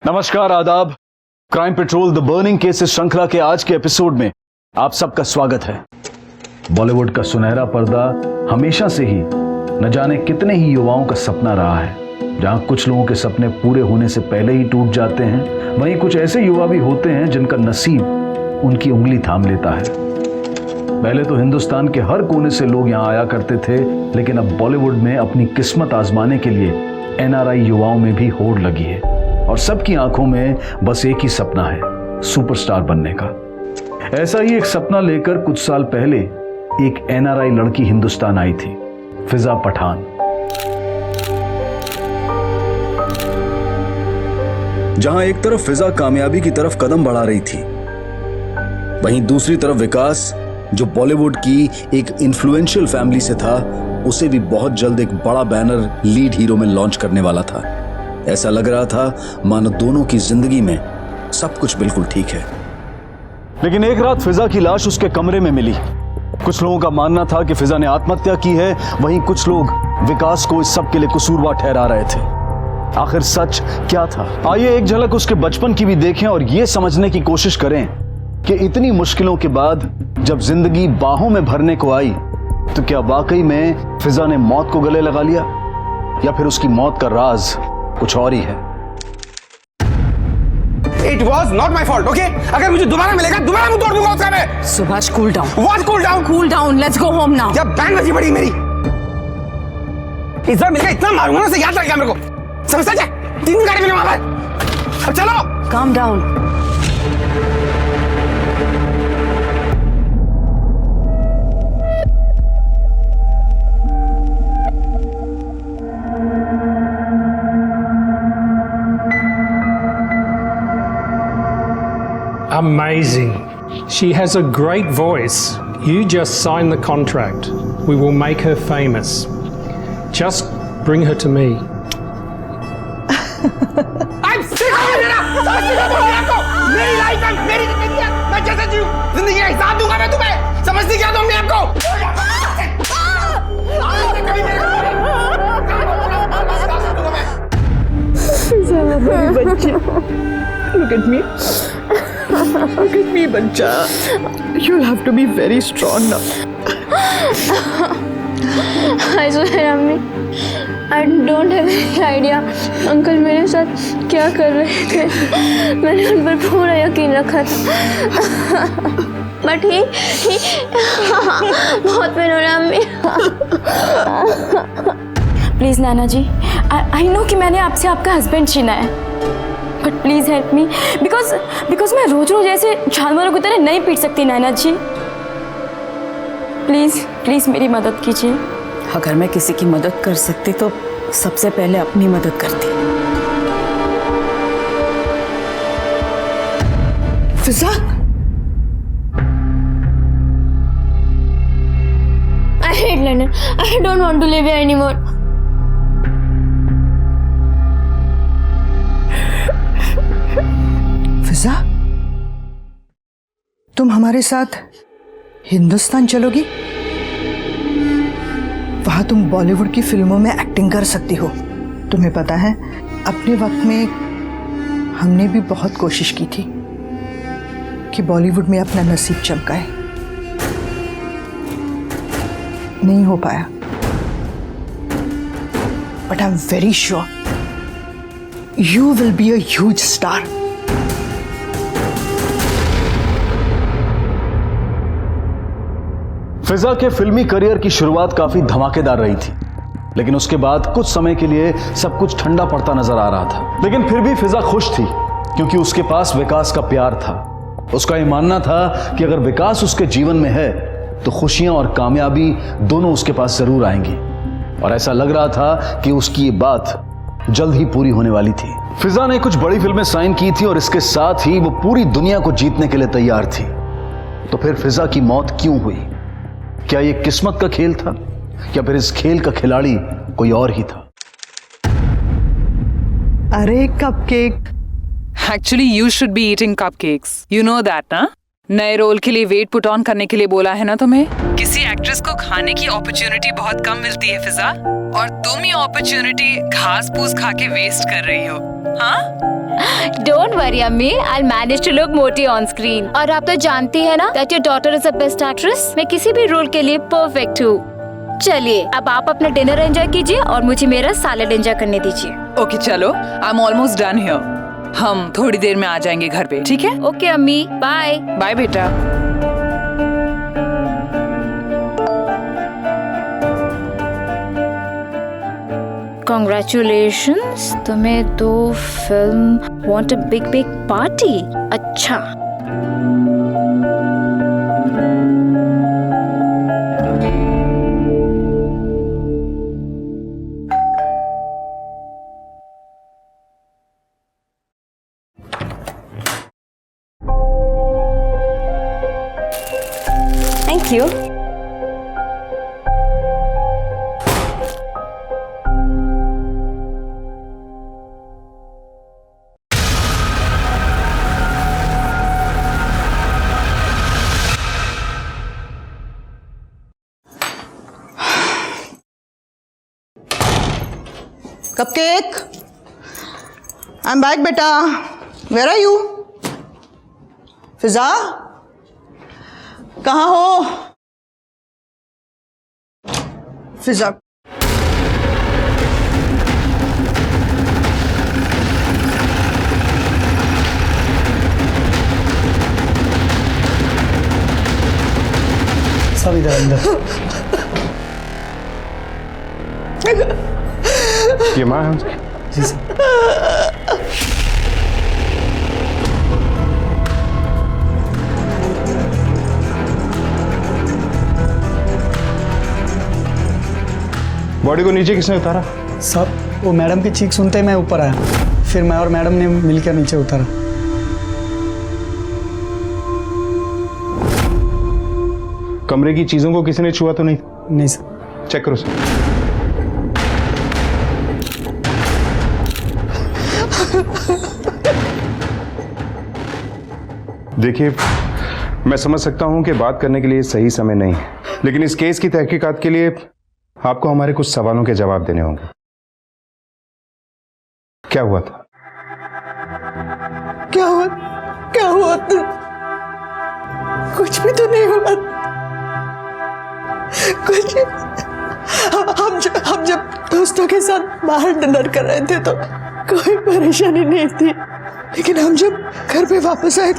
नमस्कार, आदाब। Crime petrol the burning cases श्रृंखला के आज के एपिसोड में आप सबका स्वागत है। बॉलीवुड का सुनहरा पर्दा हमेशा से ही न जाने कितने ही युवाओं का सपना रहा है। जहां कुछ लोगों के सपने पूरे होने से पहले ही टूट जाते हैं, वहीं कुछ ऐसे युवा भी होते हैं जिनका नसीब उनकी उंगली थाम लेता है। पहले तो हिंदुस्तान के हर कोने से लोग यहाँ आया करते थे, लेकिन अब बॉलीवुड में अपनी किस्मत आजमाने के लिए NRI युवाओं में भी होड़ लगी है और सबकी आंखों में बस एक ही सपना है, सुपरस्टार बनने का। ऐसा ही एक सपना लेकर कुछ साल पहले एक NRI लड़की हिंदुस्तान आई थी, फिजा पठान। जहां एक तरफ फिजा कामयाबी की तरफ कदम बढ़ा रही थी, वहीं दूसरी तरफ विकास, जो बॉलीवुड की एक इन्फ्लुएंशियल फैमिली से था, उसे भी बहुत जल्द एक बड़ा बैनर लीड हीरो में लॉन्च करने वाला था। ऐसा लग रहा था मानो दोनों की जिंदगी में सब कुछ बिल्कुल ठीक है। लेकिन एक रात फिजा की लाश उसके कमरे में मिली। कुछ लोगों का मानना था कि फिजा ने आत्महत्या की है, वहीं कुछ लोग विकास को इस सब के लिए कसूरवार ठहरा रहे थे। आखिर सच क्या था? आइए एक झलक उसके बचपन की भी देखें और यह समझने की कोशिश करें कि इतनी मुश्किलों के बाद जब जिंदगी बाहों में भरने को आई, तो क्या वाकई में फिजा ने मौत को गले लगा लिया, या फिर उसकी मौत का राज कुछ और ही है। It was not my fault, okay? अगर मुझे दोबारा मिलेगा, दोबारा मुंह तोड़ दूंगा उसका मैं। Subhash, cool down. What cool down? Cool down. Let's go home now. जब बैंड बजी पड़ी मेरी, इस बार मिलेगा, इतना मारूंगा ना, उसे याद रहेगा मेरे को। समझता है? 3 गाड़ी मिले वहां पर। अब चलो। Calm down. Amazing. She has a great voice. You just sign the contract. We will make her famous. Just bring her to me. I'm sick of it ना। समझती क्या बोल रही है आपको? मेरी लाइफ है, मेरी जिंदगी है, मैं जैसे जीऊं, जिंदगी का हिसाब दूंगा मैं तुम्हें। समझती क्या तुमने आपको? Look at me. Look at me, बच्चा. You'll have to be very strong now. I swear, अम्मी, I don't have any idea. Uncle मेरे साथ क्या कर रहे थे। मैंने उन पर पूरा यकीन रखा था। बट ही बहुत पेन हो रहा है अम्मी। Please Nana ji, I know कि मैंने आपसे आपका हस्बैंड छीना है, but please help me, because मैं रोज रोज ऐसे जानवरों की तरह नहीं पीट सकती नाना जी। प्लीज़ मेरी मदद कीजिए। अगर मैं किसी की मदद कर सकती तो सबसे पहले अपनी मदद करती। फिजा, I hate London. I don't want to live here anymore. फिजा, तुम हमारे साथ हिंदुस्तान चलोगी? वहां तुम बॉलीवुड की फिल्मों में एक्टिंग कर सकती हो। तुम्हें पता है, अपने वक्त में हमने भी बहुत कोशिश की थी कि बॉलीवुड में अपना नसीब चमकाए, नहीं हो पाया। But I am very sure you will be a huge star. Fiza के फिल्मी करियर की शुरुआत काफी धमाकेदार रही थी, लेकिन उसके बाद कुछ समय के लिए सब कुछ ठंडा पड़ता नजर आ रहा था। लेकिन फिर भी फिजा खुश थी, क्योंकि उसके पास विकास का प्यार था। उसका यह मानना था कि अगर विकास उसके जीवन में है तो खुशियां और कामयाबी दोनों उसके पास जरूर आएंगी, और ऐसा लग रहा था कि उसकी ये बात जल्द ही पूरी होने वाली थी। फिजा ने कुछ बड़ी फिल्में साइन की थी और इसके साथ ही वो पूरी दुनिया को जीतने के लिए तैयार थी। तो फिर फिजा की मौत क्यों हुई? क्या ये किस्मत का खेल था, या फिर इस खेल का खिलाड़ी कोई और ही था? अरे cupcake, Actually, you should be eating cupcakes. You know that, ना? नए रोल के लिए वेट पुट ऑन करने के लिए बोला है ना तुम्हें। किसी एक्ट्रेस को खाने की अपॉर्चुनिटी बहुत कम मिलती है फिजा, और तुम ये अपॉर्चुनिटी घास फूस खा के वेस्ट कर रही हो। हाँ, डोंट वरी अम्मी, आई मैनेज टू लुक मोटी ऑन स्क्रीन। और आप तो जानती है ना that your daughter is the best actress. मैं किसी भी रोल के लिए परफेक्ट हूँ। चलिए अब आप अपना डिनर एंजॉय कीजिए और मुझे मेरा सैलेड एंजॉय करने दीजिए। ओके चलो, I am almost done here. हम थोड़ी देर में आ जाएंगे घर पे, ठीक है? ओके अम्मी, बाय। बाय बेटा। Congratulations, तुम्हें 2 film want a big big party. अच्छा thank you. Cupcake, I am back बेटा। Where are you? फिजा, कहाँ हो? फिजा, सब इधर अंदर। ये माँ है? जी सर। बॉडी को नीचे किसने उतारा? सब वो मैडम की चीख सुनते ही मैं ऊपर आया, फिर मैं और मैडम ने मिलकर नीचे उतारा। कमरे की चीजों को किसी ने छुआ तो नहीं? नहीं सर। चेक करो सर। देखिए, मैं समझ सकता हूं कि बात करने के लिए सही समय नहीं है, लेकिन इस केस की तहकीकात के लिए आपको हमारे कुछ सवालों के जवाब देने होंगे। क्या हुआ था? क्या हुआ? क्या हुआ? कुछ भी तो नहीं हुआ। कुछ हम जब दोस्तों के साथ बाहर डिनर कर रहे थे तो कोई परेशानी नहीं थी, लेकिन हम जब घर पे वापस आए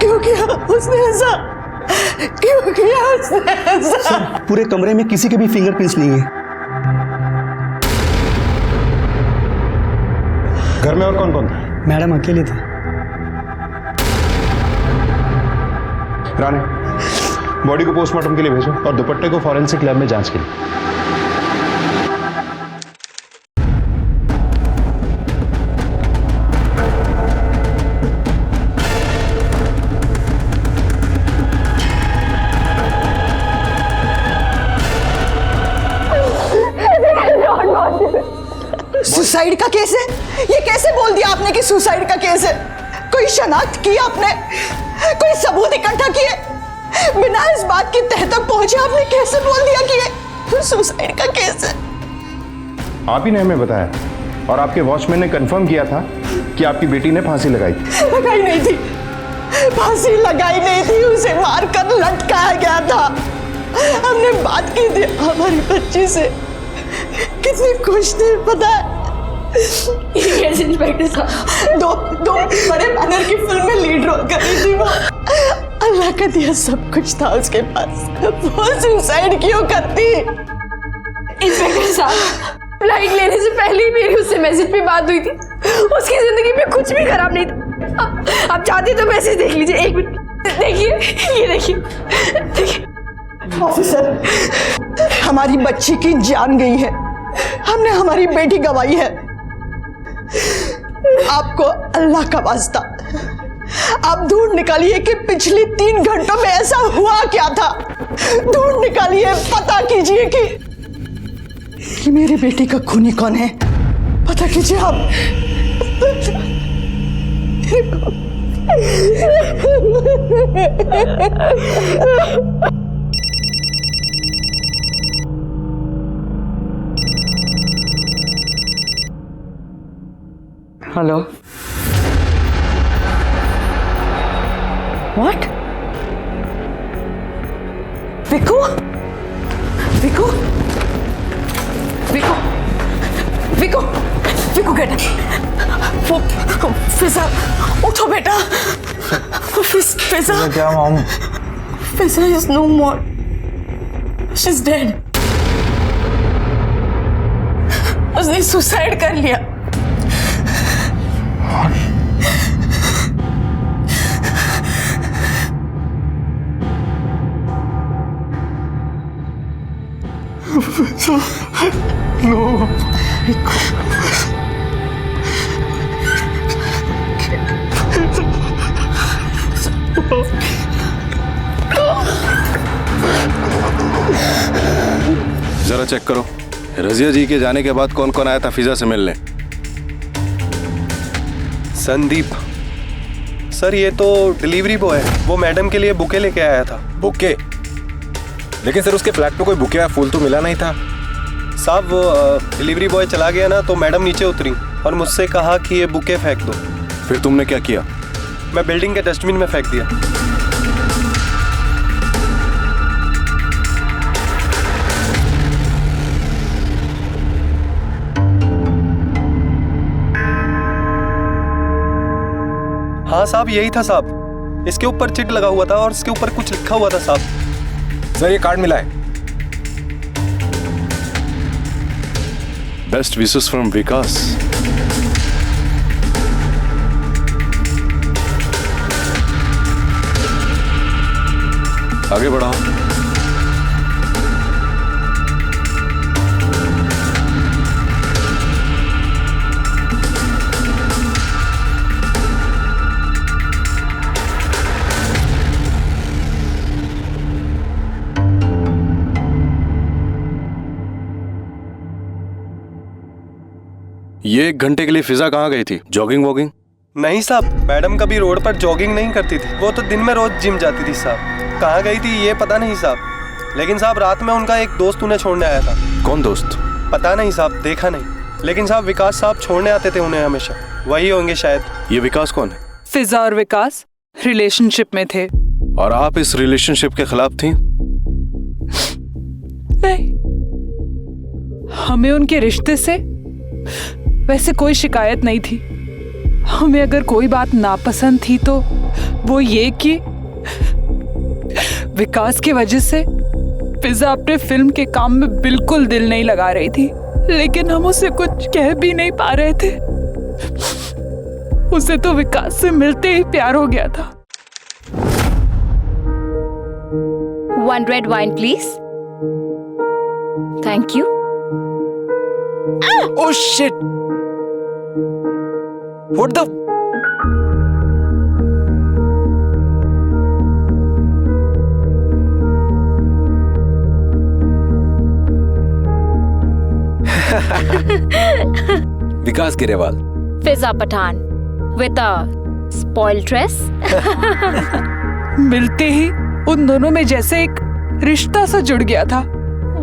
क्यों किया उसने ऐसा? क्यों किया उसने ऐसा? सर, पूरे कमरे में किसी के भी फिंगरप्रिंट्स नहीं है। घर में और कौन कौन था? मैडम अकेले थे। रानी, बॉडी को पोस्टमार्टम के लिए भेजो और दुपट्टे को फॉरेंसिक लैब में जांच के लिए। सुसाइड का केस है? ये कैसे बोल दिया आपने कि सुसाइड का केस है? कोई शनाख्त की आपने? कोई सबूत इकट्ठा किए? बिना इस बात की तह तक पहुंचे आपने कैसे बोल दिया कि ये सुसाइड का केस है? आप ही ने हमें बताया और आपके वॉचमैन ने कंफर्म किया था कि आपकी बेटी ने फांसी लगाई थी। लगाई नहीं थी, फांसी लगाई नहीं थी, उसे मारकर लटकाया गया था। हमने बात की थी हमारी बच्ची से, कितनी खुश थी पता है? इंस्पेक्टर साहब, दो बड़े बैनर की फिल्म में लीड रोल कर रही थी वो। अल्लाह का दिया सब कुछ था उसके पास, वो सुसाइड क्यों करती? इंस्पेक्टर साहब, फ्लाइट लेने से पहले ही मेरी उससे मैसेज पे बात हुई थी। उसकी जिंदगी में कुछ भी खराब नहीं था। आप चाहते तो मैसेज देख लीजिए। एक मिनट देखिए, ये देखिए। ऑफिसर, हमारी बच्ची की जान गई है, हमने हमारी बेटी गंवाई है। आपको अल्लाह का वास्ता आप ढूंढ निकालिए कि पिछले 3 घंटों में ऐसा हुआ क्या था। ढूंढ निकालिए, पता कीजिए कि मेरी बेटी का खूनी कौन है। पता कीजिए आप। Hello. What? Viku? Viku? Viku? Viku? Viku get वो फिजा, उठो बेटा। फिजा क्या mom? Fiza is no more, she is dead. उसने सुसाइड कर लिया। जरा चेक करो, रजिया जी के जाने के बाद कौन कौन आया था फिजा से मिलने। संदीप सर, ये तो डिलीवरी बॉय है, वो मैडम के लिए बुके लेके आया था। बुके? लेकिन सर उसके फ्लैट पे कोई बुके या फूल तो मिला नहीं था। साहब वो डिलीवरी बॉय चला गया ना, तो मैडम नीचे उतरी और मुझसे कहा कि ये बुके फेंक दो। फिर तुमने क्या किया? मैं बिल्डिंग के डस्टबिन में फेंक दिया। हाँ साहब, यही था साहब। इसके ऊपर चिट लगा हुआ था और इसके ऊपर कुछ लिखा हुआ था साहब। सर ये कार्ड मिला है। बेस्ट विशेस फ्रॉम विकास। आगे बढ़ाओ। ये 1 घंटे के लिए फिजा कहाँ गई थी? Jogging vlogging? नहीं साहब, मैडम कभी रोड पर जॉगिंग नहीं करती थी, वो तो दिन में रोज जिम जाती थी साहब। कहाँ गई थी ये पता नहीं साहब, लेकिन साहब रात में उनका एक दोस्त उन्हें छोड़ने आया था। कौन दोस्त? पता नहीं साहब, देखा नहीं, लेकिन साहब विकास साहब छोड़ने आते थे उन्हें हमेशा, वही होंगे शायद। ये विकास कौन है? फिजा और विकास रिलेशनशिप में थे। और आप इस रिलेशनशिप के खिलाफ थी? नहीं, हमें उनके रिश्ते से वैसे कोई शिकायत नहीं थी। हमें अगर कोई बात नापसंद थी तो वो ये कि विकास की वजह से फिजा अपने फिल्म के काम में बिल्कुल दिल नहीं लगा रही थी, लेकिन हम उसे कुछ कह भी नहीं पा रहे थे। उसे तो विकास से मिलते ही प्यार हो गया था। 1 red wine please. Thank you. Oh shit! What the? Vikas Grewal. Fiza Pathan with a spoiled dress. मिलते ही उन दोनों में जैसे एक रिश्ता सा जुड़ गया था।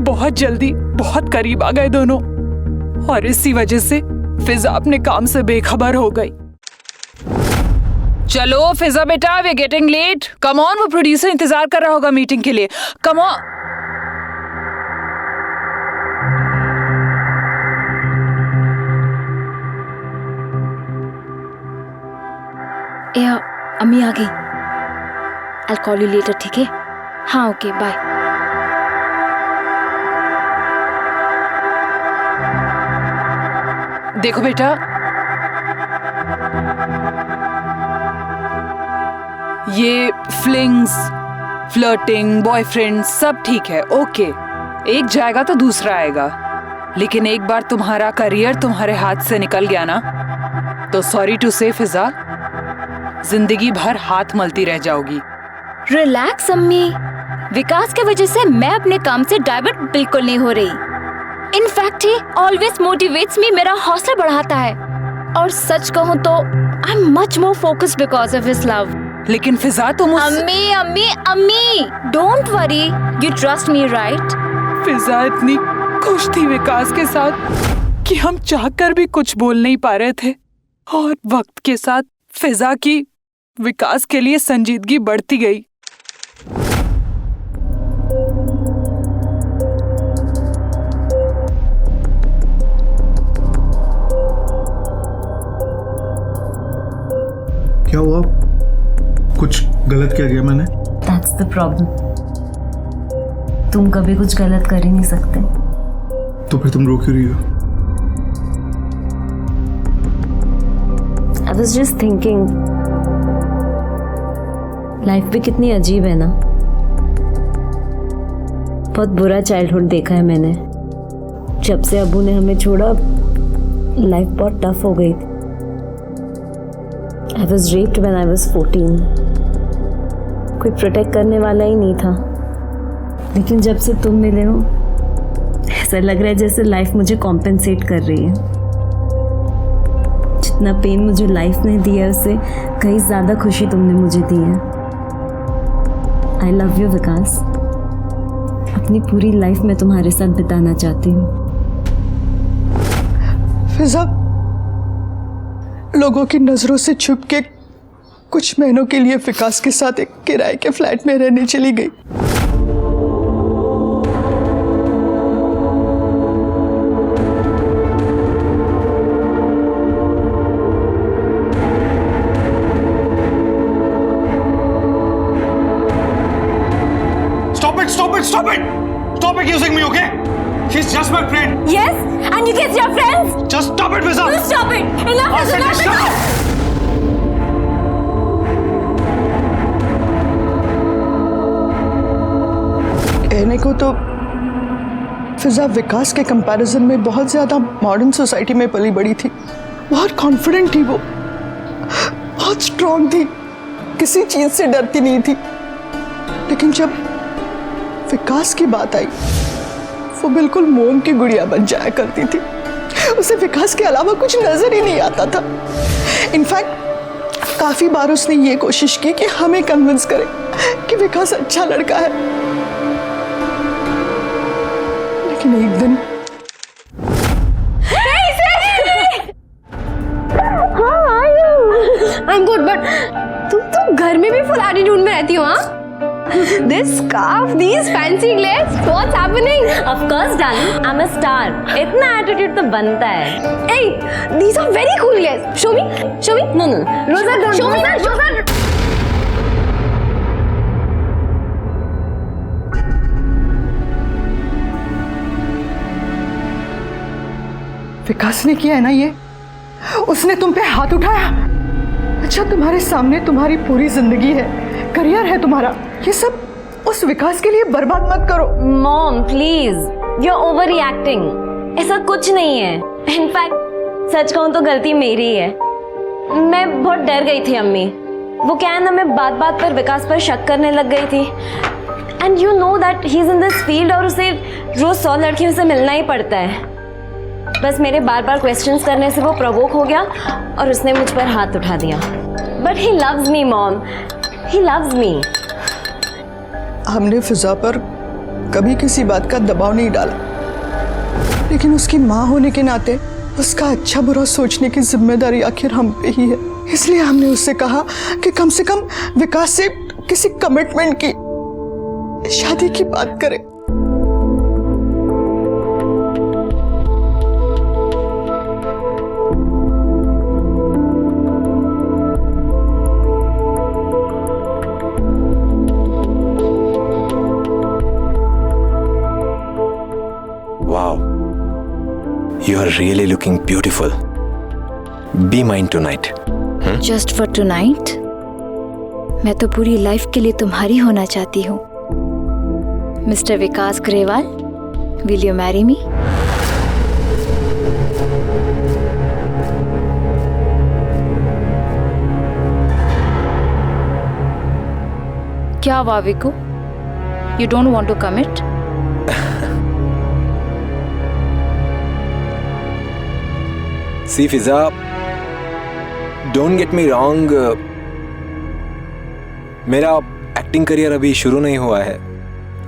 बहुत जल्दी बहुत करीब आ गए दोनों, और इसी वजह से फिजा अपने काम से बेखबर हो गई। चलो फिजा बेटा, we getting late. Come on, वो प्रोड्यूसर इंतजार कर रहा होगा मीटिंग के लिए। Come on. या अम्मी आ गई। I'll call you later, ठीक है? हाँ ओके, बाय। देखो बेटा, ये फ्लिंग्स, फ्लर्टिंग, बॉयफ्रेंड सब ठीक है, ओके। एक जाएगा तो दूसरा आएगा, लेकिन एक बार तुम्हारा करियर तुम्हारे हाथ से निकल गया ना, तो सॉरी टू से फिजा, जिंदगी भर हाथ मलती रह जाओगी। रिलैक्स अम्मी, विकास की वजह से मैं अपने काम से डाइवर्ट बिल्कुल नहीं हो रही। In fact he always motivates me, मेरा हौसला बढ़ाता है। और सच कहूँ तो I am much more focused because of his love. लेकिन फिजा तुम अम्मी अम्मी अम्मी, don't worry, you trust me right? Fiza इतनी खुश थी विकास के साथ कि हम चाहकर भी कुछ बोल नहीं पा रहे थे, और वक्त के साथ फिजा की विकास के लिए संजीदगी बढ़ती गई। क्या हुआ? कुछ गलत क्या किया मैंने? That's the problem. तुम कभी कुछ गलत कर ही नहीं सकते। तो फिर तुम रो क्यों रही हो? I was just thinking, life भी कितनी अजीब है ना। बहुत बुरा चाइल्डहुड देखा है मैंने। जब से अबू ने हमें छोड़ा, लाइफ बहुत टफ हो गई थी। I was raped when I was 14. कोई प्रोटेक्ट करने वाला ही नहीं था। लेकिन जब से तुम मिले हो, ऐसा लग रहा है जैसे लाइफ मुझे कॉम्पेंसेट कर रही है। जितना पेन मुझे लाइफ ने दिया, उससे कहीं ज़्यादा खुशी तुमने मुझे दी है। आई लव यू विकास। अपनी पूरी लाइफ में तुम्हारे साथ बिताना चाहती हूँ। फिजा लोगों की नजरों से छुप के कुछ महीनों के लिए विकास के साथ एक किराए के फ्लैट में रहने चली गई। Stop it! Stop accusing me, okay? She's just my friend. Yes, and you kiss your friends. Just stop it, Fiza. No, stop it. Enough is enough. कहने को तो फिजा विकास के कंपैरिजन में बहुत ज्यादा मॉडर्न सोसाइटी में पली बड़ी थी। बहुत कॉन्फिडेंट थी वो, बहुत स्ट्रांग थी, किसी चीज से डरती नहीं थी। लेकिन जब विकास की बात आई, वो बिल्कुल मोम की गुड़िया बन जाया करती थी। उसे विकास के अलावा कुछ नजर ही नहीं आता था। इनफैक्ट काफी बार उसने ये कोशिश की कि हमें कन्विंस करे कि विकास अच्छा लड़का है। लेकिन एक दिन I'm good, but तुम घर में भी फुल एटीट्यूड में रहती हो, हाँ? This scarf, these fancy glares, what's happening? Of course, darling, I'm a star. इतना एटीट्यूड तो बनता है। Hey, these are very cool glares. Show me, show me. No, no, Rosa, don't show me. Rosa. विकास ने किया है ना ये, उसने तुम पे हाथ उठाया। अच्छा, तुम्हारे सामने तुम्हारी पूरी जिंदगी है, करियर है तुम्हारा, ये सब उस विकास के लिए बर्बाद मत करो। Mom please, you are overreacting. ऐसा कुछ नहीं है। इनफैक्ट सच कहूँ तो गलती मेरी है। मैं बहुत डर गई थी अम्मी। वो क्या है ना, मैं बात बात पर विकास पर शक करने लग गई थी। And you know that he is in this field और उसे रोज 100 लड़कियों से मिलना ही पड़ता है। बस मेरे बार बार क्वेश्चंस करने से वो प्रवोक हो गया और उसने मुझ पर हाथ उठा दिया। But he loves me mom, he loves me. हमने फिजा पर कभी किसी बात का दबाव नहीं डाला, लेकिन उसकी माँ होने के नाते उसका अच्छा बुरा सोचने की जिम्मेदारी आखिर हम पे ही है। इसलिए हमने उससे कहा कि कम से कम विकास से किसी कमिटमेंट की, शादी की बात करे। You are really looking beautiful. Be mine tonight. Just for tonight? मैं तो पूरी लाइफ के लिए तुम्हारी होना चाहती हूँ। Mister Vikas Grewal, will you marry me? क्या हुआ विकू? You don't want to commit? See Fiza, don't get me wrong, मेरा एक्टिंग करियर अभी शुरू नहीं हुआ है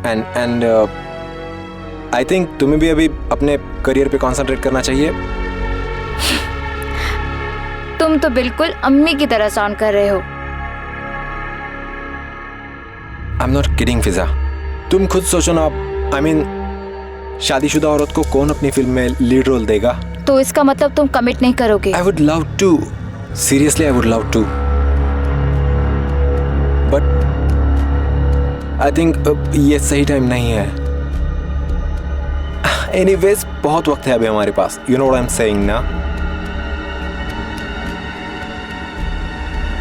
एंड आई थिंक तुम्हें भी अभी अपने करियर पे कंसंट्रेट करना चाहिए। तुम तो बिल्कुल अम्मी की तरह साउंड कर रहे हो। आई एम नॉट किडिंग फिजा, तुम खुद सोचो ना। आई मीन शादीशुदा औरत को कौन अपनी फिल्म में लीड रोल देगा? तो इसका मतलब तुम कमिट नहीं करोगे? I would love to, seriously I would love to, but I think ये सही टाइम नहीं है। एनीवेज बहुत वक्त है अभी हमारे पास। You know what I am saying ना?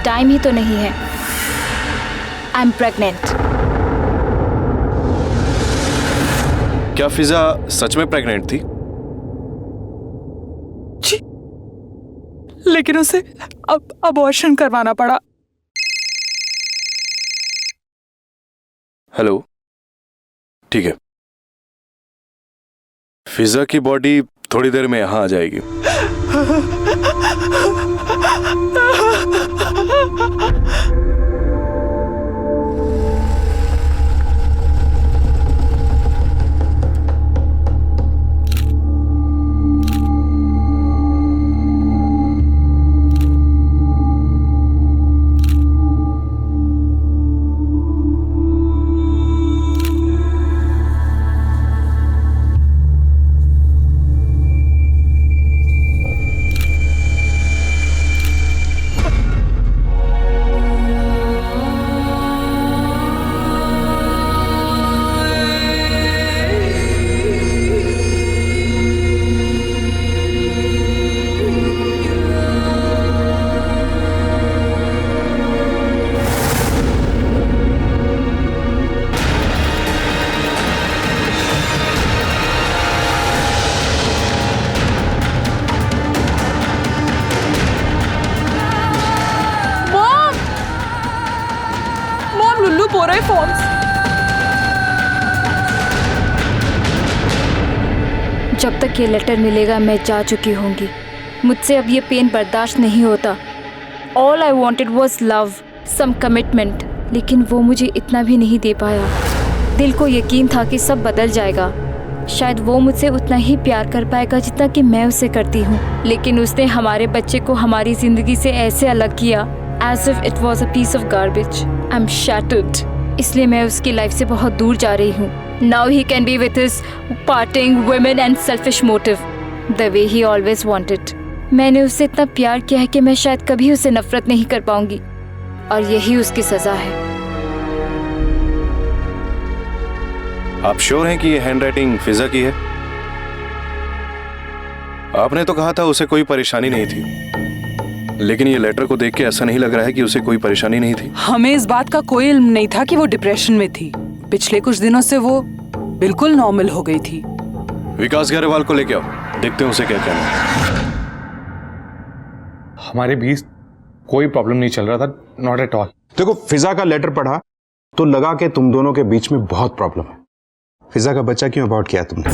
टाइम ही तो नहीं है। I am pregnant. क्या फिजा सच में प्रेग्नेंट थी? लेकिन उसे अब अबॉर्शन करवाना पड़ा। हेलो, ठीक है। फिजा की बॉडी थोड़ी देर में यहां आ जाएगी। जब तक ये लेटर मिलेगा मैं जा चुकी होंगी। मुझसे अब ये पेन बर्दाश्त नहीं होता। All I wanted was love, some commitment, लेकिन वो मुझे इतना भी नहीं दे पाया। दिल को यकीन था कि सब बदल जाएगा, शायद वो मुझसे उतना ही प्यार कर पाएगा जितना कि मैं उससे करती हूँ, लेकिन उसने हमारे बच्चे को हमारी जिंदगी से ऐसे अलग किया as if it was a piece of garbage. I'm shattered. इसलिए मैं उसकी लाइफ से बहुत दूर जा रही हूँ। Now he can be with his partying women and selfish motive, the way he always wanted. मैंने उससे इतना प्यार किया है कि मैं शायद कभी उसे नफरत नहीं कर पाऊंगी, और यही उसकी सजा है। आप श्योर हैं कि ये हैंडराइटिंग फिजा की है? आपने तो कहा था उसे कोई परेशानी नहीं थी, लेकिन ये लेटर को देख के ऐसा नहीं लग रहा है कि उसे कोई परेशानी नहीं थी। हमें इस बात का कोई इल्म नहीं था कि वो डिप्रेशन में थी। पिछले कुछ दिनों से वो बिल्कुल नॉर्मल हो गई थी। विकास ग्रेवाल को लेके आओ, देखते हैं उसे क्या कहना है। हमारे बीच कोई प्रॉब्लम नहीं चल रहा था, नॉट एट ऑल। देखो, फिजा का लेटर पढ़ा तो लगा कि तुम दोनों के बीच में बहुत प्रॉब्लम है। फिजा का बच्चा क्यों अबॉर्ट किया तुमने?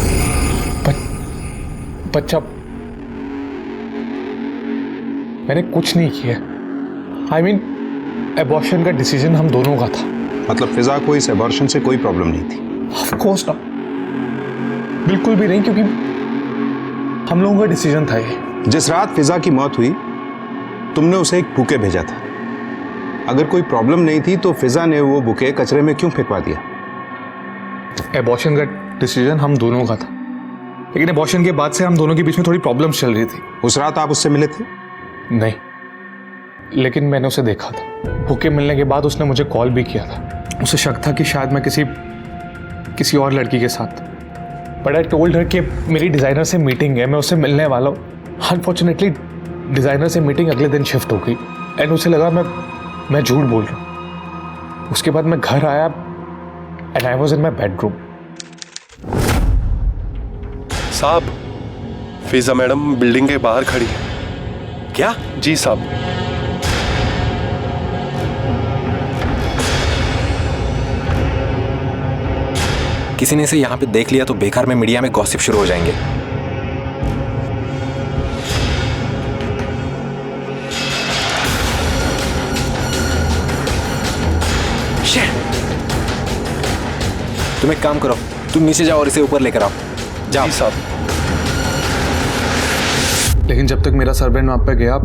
बच्चा मैंने कुछ नहीं किया। आई मीन एबॉर्शन का डिसीजन हम दोनों का था। मतलब फिजा को इस एबॉर्शन से कोई प्रॉब्लम नहीं थी? ऑफ कोर्स ना, बिल्कुल भी नहीं, क्योंकि हम लोगों का डिसीजन था ये। जिस रात फिजा की मौत हुई तुमने उसे एक बुके भेजा था। अगर कोई प्रॉब्लम नहीं थी तो फिजा ने वो बुके कचरे में क्यों फेंकवा दिया? एबॉर्शन का डिसीजन हम दोनों का था, लेकिन एबॉर्शन के बाद से हम दोनों के बीच में थोड़ी प्रॉब्लम्स चल रही थी। उस रात आप उससे मिले थे? नहीं, लेकिन मैंने उसे देखा था। बुके मिलने के बाद उसने मुझे कॉल भी किया था। उसे शक था कि शायद मैं किसी और लड़की के साथ। बट आई टोल्ड हर कि मेरी डिज़ाइनर से मीटिंग है, मैं उससे मिलने वाला हूँ। अनफॉर्चुनेटली डिज़ाइनर से मीटिंग अगले दिन शिफ्ट हो गई एंड उसे लगा मैं झूठ बोल रहा हूँ। उसके बाद मैं घर आया and I was in my bedroom. साहब, फिजा मैडम बिल्डिंग के बाहर खड़ी है। क्या? जी साहब। किसी ने इसे यहाँ पे देख लिया तो बेकार में मीडिया में गॉसिप शुरू हो जाएंगे। तुम एक काम करो, तुम नीचे जाओ और इसे ऊपर लेकर आओ। जाओ साहब। लेकिन जब तक मेरा सर्वेंट वहां पे गया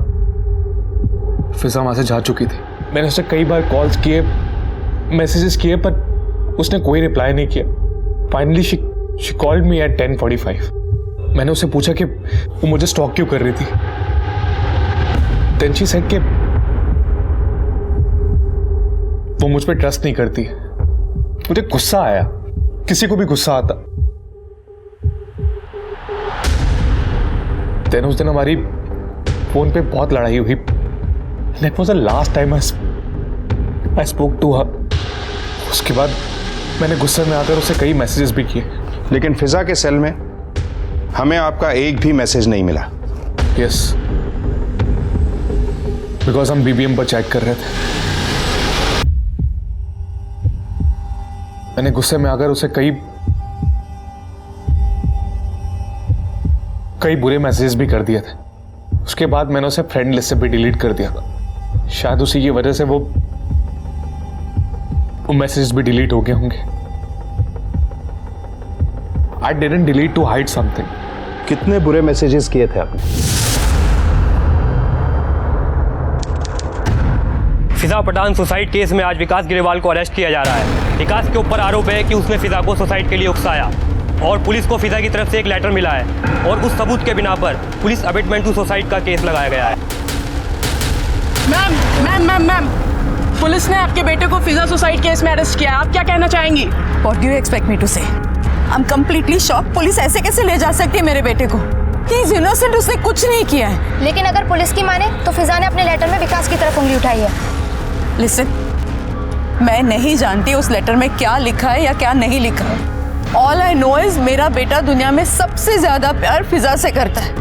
फिजा वहाँ से जा चुकी थी। मैंने उसे कई बार कॉल्स किए, मैसेजेस किए, पर उसने कोई रिप्लाई नहीं किया। Finally she called me at 10:45। मैंने उससे पूछा कि वो मुझे स्टॉक क्यों कर रही थी। देन शी सेड कि वो मुझ पर ट्रस्ट नहीं करती। मुझे गुस्सा आया, किसी को भी गुस्सा आता। देन उस दिन हमारी फोन पे बहुत लड़ाई हुई। That was the last time I spoke to her. उसके बाद मैंने गुस्से में आकर उसे कई मैसेजेस भी किए। लेकिन फिजा के सेल में हमें आपका एक भी मैसेज नहीं मिला। यस, बिकॉज हम BBM पर चेक कर रहे थे। मैंने गुस्से में आकर उसे कई बुरे मैसेजेस भी कर दिए थे। उसके बाद मैंने उसे फ्रेंड लिस्ट से भी डिलीट कर दिया था। शायद उसी की वजह से वो मैसेजेस भी डिलीट हो गए होंगे। I didn't delete to hide something. कितने बुरे मैसेजेस किए थे आपने? फिजा पठान सुसाइड केस में आज विकास ग्रेवाल को अरेस्ट किया जा रहा है। विकास के ऊपर आरोप है कि उसने फिजा को सुसाइड के लिए उकसाया और पुलिस को फिजा की तरफ से एक लेटर मिला है और उस सबूत के बिना पर पुलिस अबेटमेंट टू सुसाइड का केस लगाया गया है। मैम, पुलिस ने आपके बेटे को फिजा सुसाइड केस में अरेस्ट किया। आप क्या कहना चाहेंगी? What do you expect me to say? I'm completely shocked. Police ऐसे कैसे ले जा सकती है मेरे बेटे को? He is innocent, उसने कुछ नहीं किया है। लेकिन अगर पुलिस की माने तो फिजा ने अपने लेटर में विकास की तरफ उंगली उठाई है। Listen, मैं नहीं जानती उस लेटर में क्या लिखा है या क्या नहीं लिखा है। All I know is मेरा बेटा दुनिया में सबसे ज्यादा प्यार फिजा से करता है।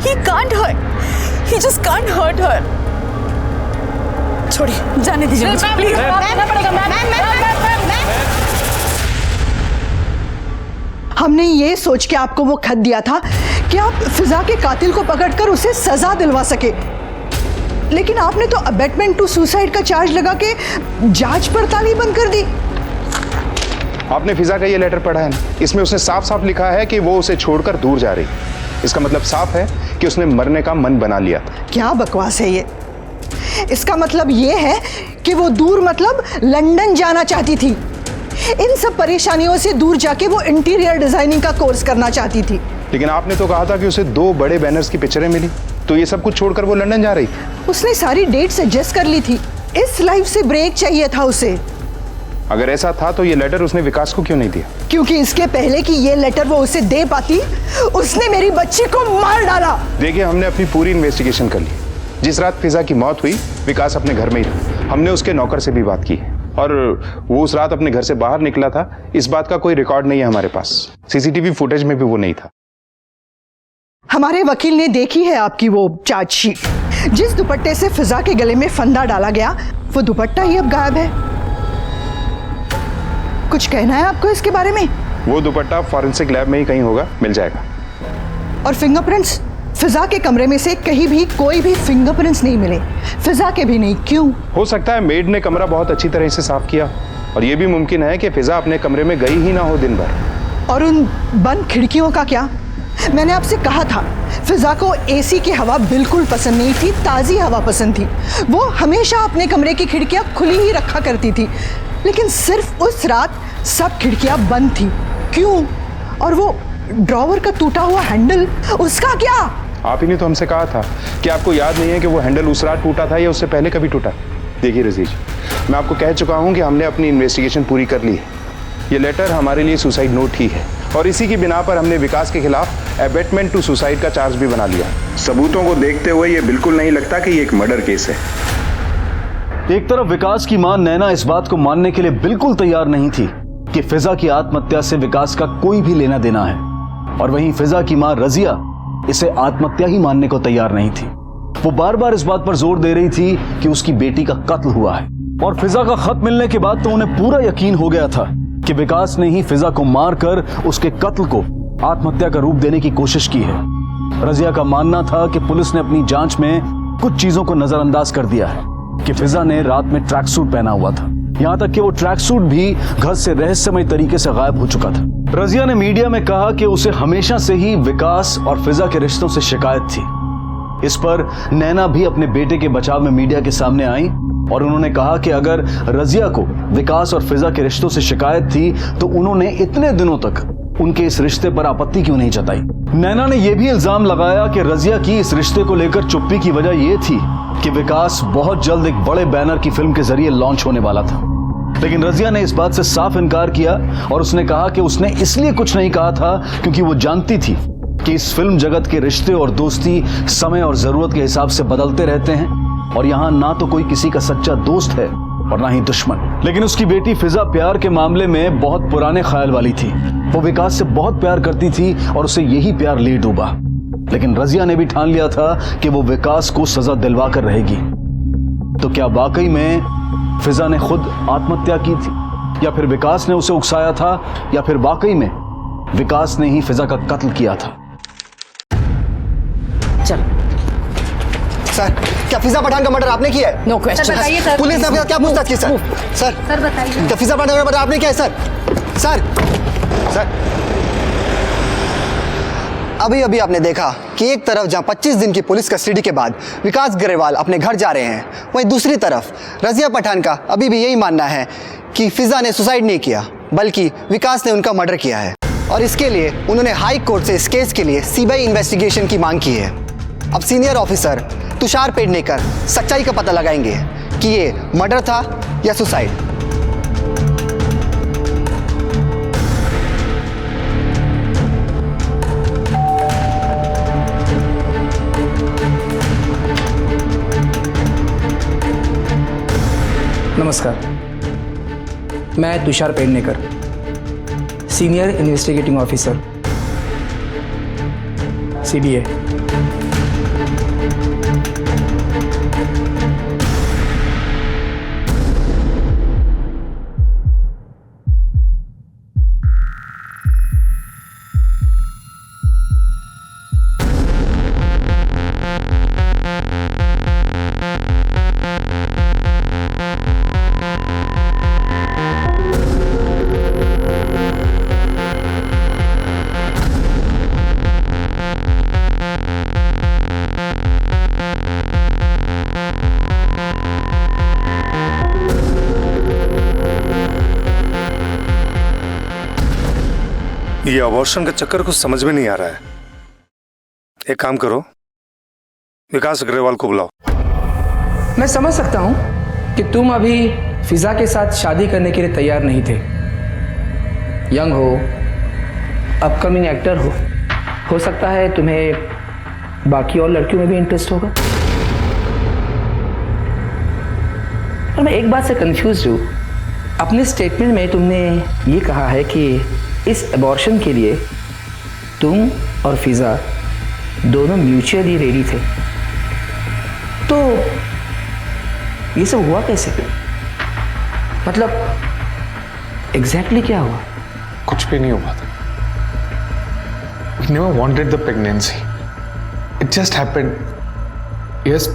He can't hurt. He just can't hurt her. छोड़िए, जाने दीजिए मुझे, प्लीज। हमने ये सोच के आपको वो खत दिया था कि आप फिजा के कातिल को पकड़कर उसे सजा दिलवा सके, लेकिन आपने तो अबेटमेंट टू सुसाइड का चार्ज लगा के जांच पड़ताल ही बंद कर दी। आपने फिजा का ये लेटर पढ़ा है ना? इसमें उसने साफ साफ लिखा है कि वो उसे छोड़कर दूर जा रही। इसका मतलब साफ है कि उसने मरने का मन बना लिया था। क्या बकवास है ये? इसका मतलब ये है कि वो दूर मतलब लंदन जाना चाहती थी। इन सब परेशानियों से दूर जाके वो इंटीरियर डिजाइनिंग का कोर्स करना चाहती थी। लेकिन आपने तो कहा था कि उसे 2 बड़े बैनर्स की पिक्चरें मिली, तो ये सब कुछ छोड़कर वो लंदन जा रही थी। उसने सारी डेट्स एडजस्ट कर ली थी। इस लाइफ से ब्रेक चाहिए था उसे। अगर ऐसा था तो ये लेटर उसने विकास को क्यों नहीं दिया? क्योंकि इसके पहले कि ये लेटर वो उसे दे पाती, उसने मेरी बच्ची को मार डाला। देखिए, हमने अपनी पूरी इन्वेस्टिगेशन कर ली। जिस रात फिजा की मौत हुई, विकास अपने घर में ही था। हमने उसके नौकर से भी बात की और वो उस रात अपने घर से बाहर निकला था, इस बात का कोई रिकॉर्ड नहीं है हमारे पास। सीसीटीवी फुटेज में भी वो नहीं था। हमारे वकील ने देखी है आपकी वो चार्जशीट। जिस दुपट्टे से फिजा के गले में फंदा डाला गया, वो दुपट्टा ही अब गायब है। कुछ कहना है आपको इसके बारे में? वो दुपट्टा फॉरेंसिक लैब में ही कहीं होगा, मिल जाएगा। और फिंगरप्रिंट्स? फिजा के कमरे में से कहीं भी कोई भी फिंगरप्रिंट्स नहीं मिले, फिजा के भी नहीं। क्यों? हो सकता है मेड ने कमरा बहुत अच्छी तरह से साफ किया, और यह भी मुमकिन है कि फिजा अपने कमरे में गई ही ना हो दिन भर। और उन बंद खिड़कियों का क्या? मैंने आपसे कहा था फिजा को एसी की हवा बिल्कुल पसंद नहीं थी, ताज़ी हवा पसंद थी। वो हमेशा अपने कमरे की खिड़कियां खुली ही रखा करती थी, लेकिन सिर्फ उस रात सब खिड़कियां बंद थी। क्यों? और वो ड्रॉवर का टूटा हुआ हैंडल, उसका क्या? आप ही ने तो हमसे कहा था कि आपको याद नहीं है कि वो हैंडल उस रात टूटा था या उससे पहले कभी टूटा। देखिए रजीज, मैं आपको कह चुका हूं कि हमने अपनी इन्वेस्टिगेशन पूरी कर ली है। ये लेटर हमारे लिए सुसाइड नोट ही है, और इसी की बिना पर हमने विकास के खिलाफ अबेटमेंट टू सुसाइड का चार्ज भी बना लिया। सबूतों को देखते हुए ये बिल्कुल नहीं लगता कि ये एक मर्डर केस है। एक तरफ विकास की मां नैना इस बात को मानने के लिए बिल्कुल तैयार नहीं थी कि फिजा की आत्महत्या से विकास का कोई भी लेना देना है, और वहीं फिजा की मां रजिया इसे आत्महत्या ही मानने को तैयार नहीं थी। वो बार बार इस बात पर जोर दे रही थी कि उसकी बेटी का कत्ल हुआ है, और फिजा का खत मिलने के बाद तो उन्हें पूरा यकीन हो गया था कि विकास ने ही फिजा को मारकर उसके कत्ल को आत्महत्या का रूप देने की कोशिश की है। रजिया का मानना था कि पुलिस ने अपनी जांच में कुछ चीजों को नजरअंदाज कर दिया है कि फिजा ने रात में ट्रैक सूट पहना हुआ था, यहां तक कि वो ट्रैक सूट भी घर से रहस्यमय तरीके से गायब हो चुका था। रजिया ने मीडिया में कहा कि उसे हमेशा से ही विकास और फिजा के रिश्तों से शिकायत थी, इस पर नैना भी अपने बेटे के बचाव में मीडिया के सामने आई और उन्होंने कहा कि अगर रजिया को विकास और फिजा के रिश्तों से शिकायत थी तो उन्होंने इतने दिनों तक उनके इस रिश्ते पर आपत्ति क्यों नहीं जताई। नैना ने यह भी इल्जाम लगाया कि रजिया की इस रिश्ते को लेकर चुप्पी की वजह यह थी कि विकास बहुत जल्द एक बड़े बैनर की फिल्म के जरिए लॉन्च होने वाला था। लेकिन रजिया ने इस बात से साफ इनकार किया और उसने कहा कि उसने इसलिए कुछ नहीं कहा था क्योंकि वो जानती थी कि इस फिल्म जगत के रिश्ते और दोस्ती समय और जरूरत के हिसाब से बदलते रहते हैं और यहाँ ना तो कोई किसी का सच्चा दोस्त है और ना ही दुश्मन। लेकिन उसकी बेटी फिजा प्यार के मामले में बहुत पुराने ख्याल वाली थी। वो विकास से बहुत प्यार करती थी और उसे यही प्यार ले डूबा। लेकिन रजिया ने भी ठान लिया था कि वो विकास को सजा दिलवा कर रहेगी। तो क्या वाकई में फिजा ने खुद आत्महत्या की थी या फिर विकास ने उसे उकसाया था या फिर वाकई में विकास ने ही फिजा का कत्ल किया था? चल सर, क्या फिजा पठान का मर्डर आपने किया है? No question. बताइए सर। पुलिस ने आपके साथ क्या पूछताछ की सर? सर बताइए। क्या फिजा पठान का मर्डर आपने किया है सर? सर अभी अभी आपने देखा कि एक तरफ जहां 25 दिन की पुलिस कस्टडी के बाद विकास ग्रेवाल अपने घर जा रहे हैं, वहीं दूसरी तरफ रजिया पठान का अभी भी यही मानना है कि फिजा ने सुसाइड नहीं किया बल्कि विकास ने उनका मर्डर किया है। और इसके लिए उन्होंने हाई कोर्ट से इस केस के लिए सीबीआई इन्वेस्टिगेशन की मांग की है। अब सीनियर ऑफिसर तुषार पेडनेकर सच्चाई का पता लगाएंगे कि ये मर्डर था या सुसाइड। नमस्कार, मैं Tushar Pednekar, senior investigating officer, CBI. ये अबॉर्शन का चक्कर कुछ समझ में नहीं आ रहा है। एक काम करो, विकास अग्रवाल को बुलाओ। मैं समझ सकता हूं कि तुम अभी फिजा के साथ शादी करने के लिए तैयार नहीं थे। यंग हो, अपकमिंग एक्टर हो सकता है तुम्हें बाकी और लड़कियों में भी इंटरेस्ट होगा। और मैं एक बात से कंफ्यूज हूँ। अपने स्टेटमेंट में तुमने ये कहा है कि इस अबॉर्शन के लिए तुम और फिजा दोनों म्यूचुअली रेडी थे, तो ये सब हुआ कैसे? मतलब एग्जैक्टली क्या हुआ? कुछ भी नहीं हुआ था। We never wanted the pregnancy. It just happened. Yes.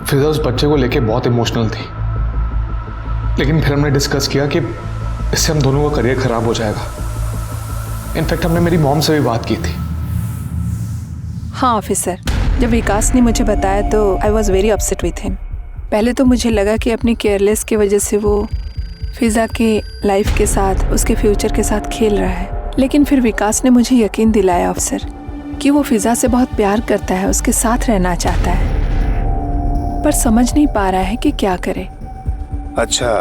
फिजा उस बच्चे को लेके बहुत इमोशनल थी, लेकिन फिर हमने डिस्कस किया कि इससे हम दोनों का करियर खराब हो जाएगा। इनफैक्ट हमने मेरी मॉम से भी बात की थी। हाँ ऑफिसर, जब विकास ने मुझे बताया तो I was very upset with him. पहले तो मुझे लगा कि अपनी केयरलेस की वजह से वो फिजा के लाइफ के साथ, उसके फ्यूचर के साथ खेल रहा है। लेकिन फिर विकास ने मुझे यकीन दिलाया ऑफिसर कि वो फिजा से बहुत प्यार करता है, उसके साथ रहना चाहता है, पर समझ नहीं पा रहा है कि क्या करे। अच्छा,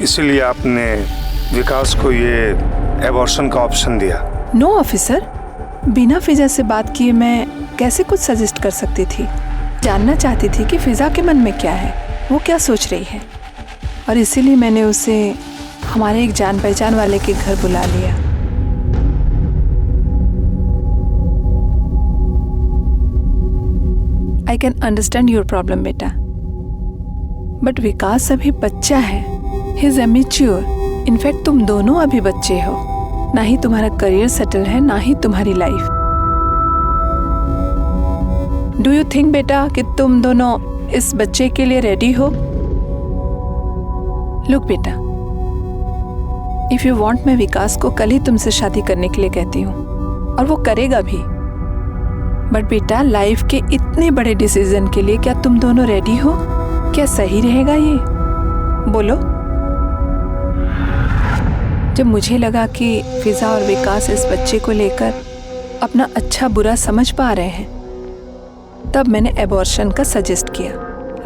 इसीलिए आपने विकास को ये एबॉर्शन का ऑप्शन दिया? नो ऑफिसर, बिना फिजा से बात किए मैं कैसे कुछ सजेस्ट कर सकती थी। जानना चाहती थी कि फिजा के मन में क्या है, वो क्या सोच रही है, और इसीलिए मैंने उसे हमारे एक जान पहचान वाले के घर बुला लिया। I can understand your problem बेटा, बट विकास अभी बच्चा है, ही इज इमैच्योर। इनफैक्ट तुम दोनों अभी बच्चे हो, ना ही तुम्हारा करियर सेटल है, ना ही तुम्हारी लाइफ। डू यू थिंक बेटा कि तुम दोनों इस बच्चे के लिए रेडी हो? लुक बेटा, इफ यू वांट, मैं विकास को कल ही तुमसे शादी करने के लिए कहती हूँ, और वो करेगा भी। बट बेटा, लाइफ के इतने बड़े डिसीजन के लिए क्या तुम दोनों रेडी हो? क्या सही रहेगा ये? बोलो। जब मुझे लगा कि फिजा और विकास इस बच्चे को लेकर अपना अच्छा बुरा समझ पा रहे हैं, तब मैंने एबॉर्शन का सजेस्ट किया।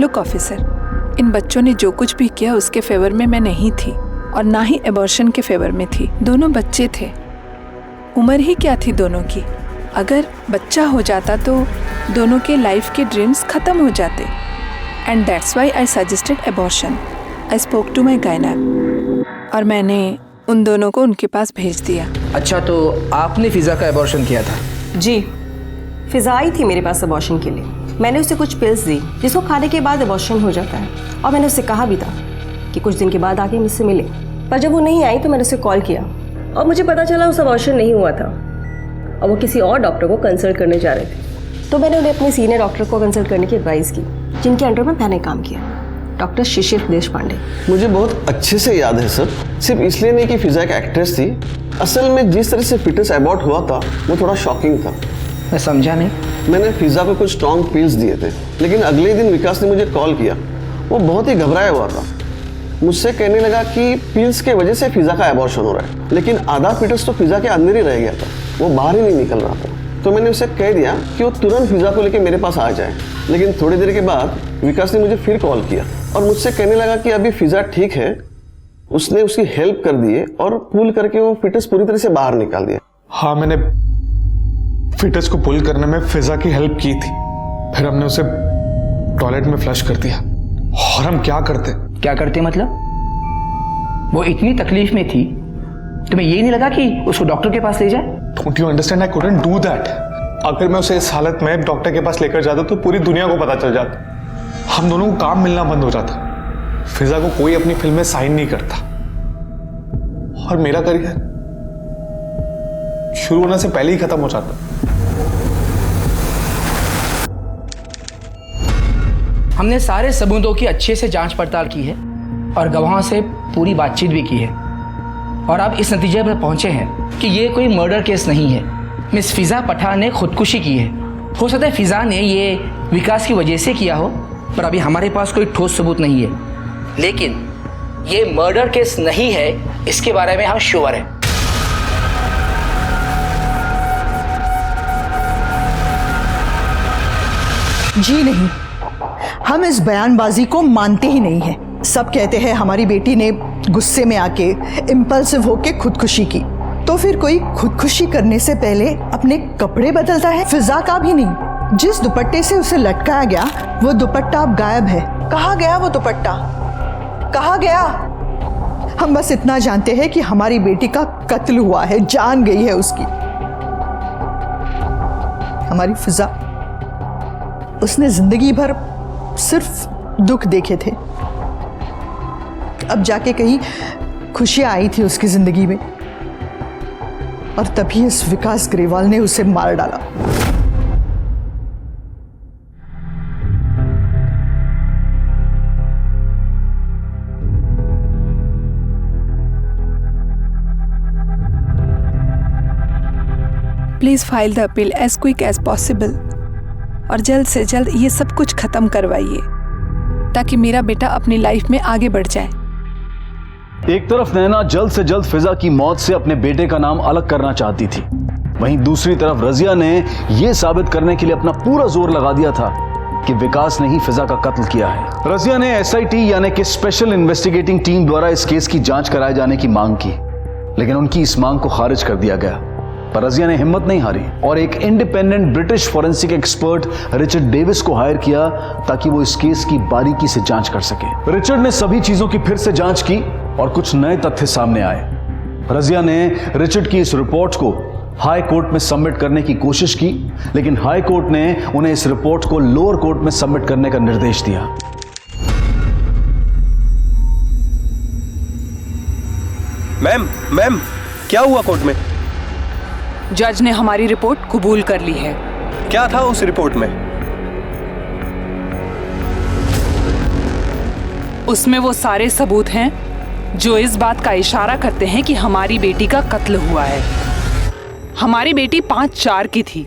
लुक ऑफिसर, इन बच्चों ने जो कुछ भी किया उसके फेवर में मैं नहीं थी और ना ही एबॉर्शन के फेवर में थी। दोनों बच्चे थे, उम्र ही क्या थी दोनों की। अगर बच्चा हो जाता तो दोनों के लाइफ के ड्रीम्स खत्म हो जाते। And that's why I suggested abortion. I spoke to my gynaec और मैंने उन दोनों को उनके पास भेज दिया। अच्छा, तो आपने फिजा का एबॉर्शन किया था? जी, फिजा आई थी मेरे पास एबॉर्शन के लिए। मैंने उसे कुछ पिल्स दी जिसको खाने के बाद एबॉर्शन हो जाता है, और मैंने उससे कहा भी था कि कुछ दिन के बाद आके मुझसे मिले। पर जब वो नहीं आई तो मैंने उसे कॉल किया और मुझे पता चला उस एबॉर्शन नहीं हुआ था और वो किसी और डॉक्टर को कंसल्ट करने जा रहे थे। तो मैंने उन्हें अपने सीनियर डॉक्टर को कंसल्ट करने की एडवाइस की, जिनके अंडर में मैंने काम किया, डॉक्टर शिशिर देशपांडे। मुझे बहुत अच्छे से याद है सर। सिर्फ इसलिए नहीं कि फिजा एक एक्ट्रेस थी, असल में जिस तरह से फिटनेस अबॉर्ट हुआ था वो थोड़ा शॉकिंग था। मैं समझा नहीं। मैंने फिजा को कुछ स्ट्रॉन्ग पिल्स दिए थे, लेकिन अगले दिन विकास ने मुझे कॉल किया। वो बहुत ही घबराया हुआ था, मुझसे कहने लगा कि पिल्स के वजह से फिजा का एबॉर्शन हो रहा है, लेकिन आधा फिटस तो फिजा के अंदर ही रह गया था, वो बाहर ही नहीं निकल रहा था। तो मैंने उसे कह दिया कि वो तुरंत फिजा को लेकर मेरे पास आ जाए। लेकिन थोड़ी देर के बाद विकास ने मुझे फिर कॉल किया और मुझसे कहने लगा कि अभी फिजा ठीक है। उसने उसकी हेल्प कर दिए और पुल करके वो फिटस पूरी तरह से बाहर निकाल दिया। हाँ, मैंने फिटस को पुल करने में फिजा की हेल्प की थी। फिर हमने उसे टॉयलेट में फ्लश कर दिया। और हम क्या करते मतलब? वो इतनी तकलीफ में थी, तुम्हें ये नहीं लगा कि उसको डॉक्टर के पास ले जाए? Don't you understand, I couldn't do that. अगर मैं उसे इस हालत में डॉक्टर के पास लेकर जाता तो पूरी दुनिया को पता चल जाता। हम दोनों को काम मिलना बंद हो जाता। फिजा को कोई अपनी फिल्म में साइन नहीं करता और मेरा करियर शुरू होने से पहले ही खत्म हो जाता। हमने सारे सबूतों की अच्छे से जांच पड़ताल की है और गवाहों से पूरी बातचीत भी की है और अब इस नतीजे पर पहुंचे हैं कि ये कोई मर्डर केस नहीं है। मिस फिजा पठान ने खुदकुशी की है। हो सकता है फिजा ने ये विकास की वजह से किया हो, पर अभी हमारे पास कोई ठोस सबूत नहीं है। लेकिन ये मर्डर केस नहीं है, इसके बारे में हम श्योर हैं। जी नहीं, हम इस बयानबाजी को मानते ही नहीं हैं। सब कहते हैं हमारी बेटी ने गुस्से में आके इम्पल्सिव होके खुदकुशी की, तो फिर कोई खुदकुशी करने से पहले अपने कपड़े बदलता है? फिजा का भी नहीं। जिस दुपट्टे से उसे लटकाया गया वो दुपट्टा अब गायब है। कहाँ गया वो दुपट्टा? कहाँ गया? हम बस इतना जानते हैं कि हमारी बेटी का कत्ल हुआ है, जान गई है उसकी। हमारी फिजा, उसने जिंदगी भर सिर्फ दुख देखे थे, अब जाके कहीं खुशियां आई थी उसकी जिंदगी में, और तभी इस विकास ग्रेवाल ने उसे मार डाला। Please file the appeal as quick as possible और जल्द से जल्द ये सब कुछ खत्म करवाइए ताकि मेरा बेटा अपनी लाइफ में आगे बढ़ जाए। एक तरफ नैना जल्द से जल्द फिजा की मौत से अपने बेटे का नाम अलग करना चाहती थी, वहीं दूसरी तरफ रजिया ने यह साबित करने के लिए अपना पूरा जोर लगा दिया था कि विकास ने ही फिजा का कत्ल किया है। रजिया ने एसआईटी यानी कि स्पेशल इन्वेस्टिगेटिंग टीम द्वारा इस केस की जांच कराए जाने की मांग की, लेकिन उनकी इस मांग को खारिज कर दिया गया। पर रजिया ने हिम्मत नहीं हारी और एक independent British forensic expert Richard Davis को हायर किया ताकि वो इस केस की बारीकी से जांच कर सके। रिचर्ड ने सभी चीजों की फिर से जांच की और कुछ नए तथ्य सामने आए। रजिया ने रिचर्ड की इस रिपोर्ट को हाई कोर्ट में सबमिट करने की कोशिश की, लेकिन हाई कोर्ट ने उन्हें इस रिपोर्ट को लोअर कोर्ट में सबमिट करने का निर्देश दिया। मैम क्या हुआ कोर्ट में? जज ने हमारी रिपोर्ट कबूल कर ली है। क्या था उस रिपोर्ट में? उसमें वो सारे सबूत हैं जो इस बात का इशारा करते हैं कि हमारी बेटी का कत्ल हुआ है। हमारी बेटी 5/4 की थी,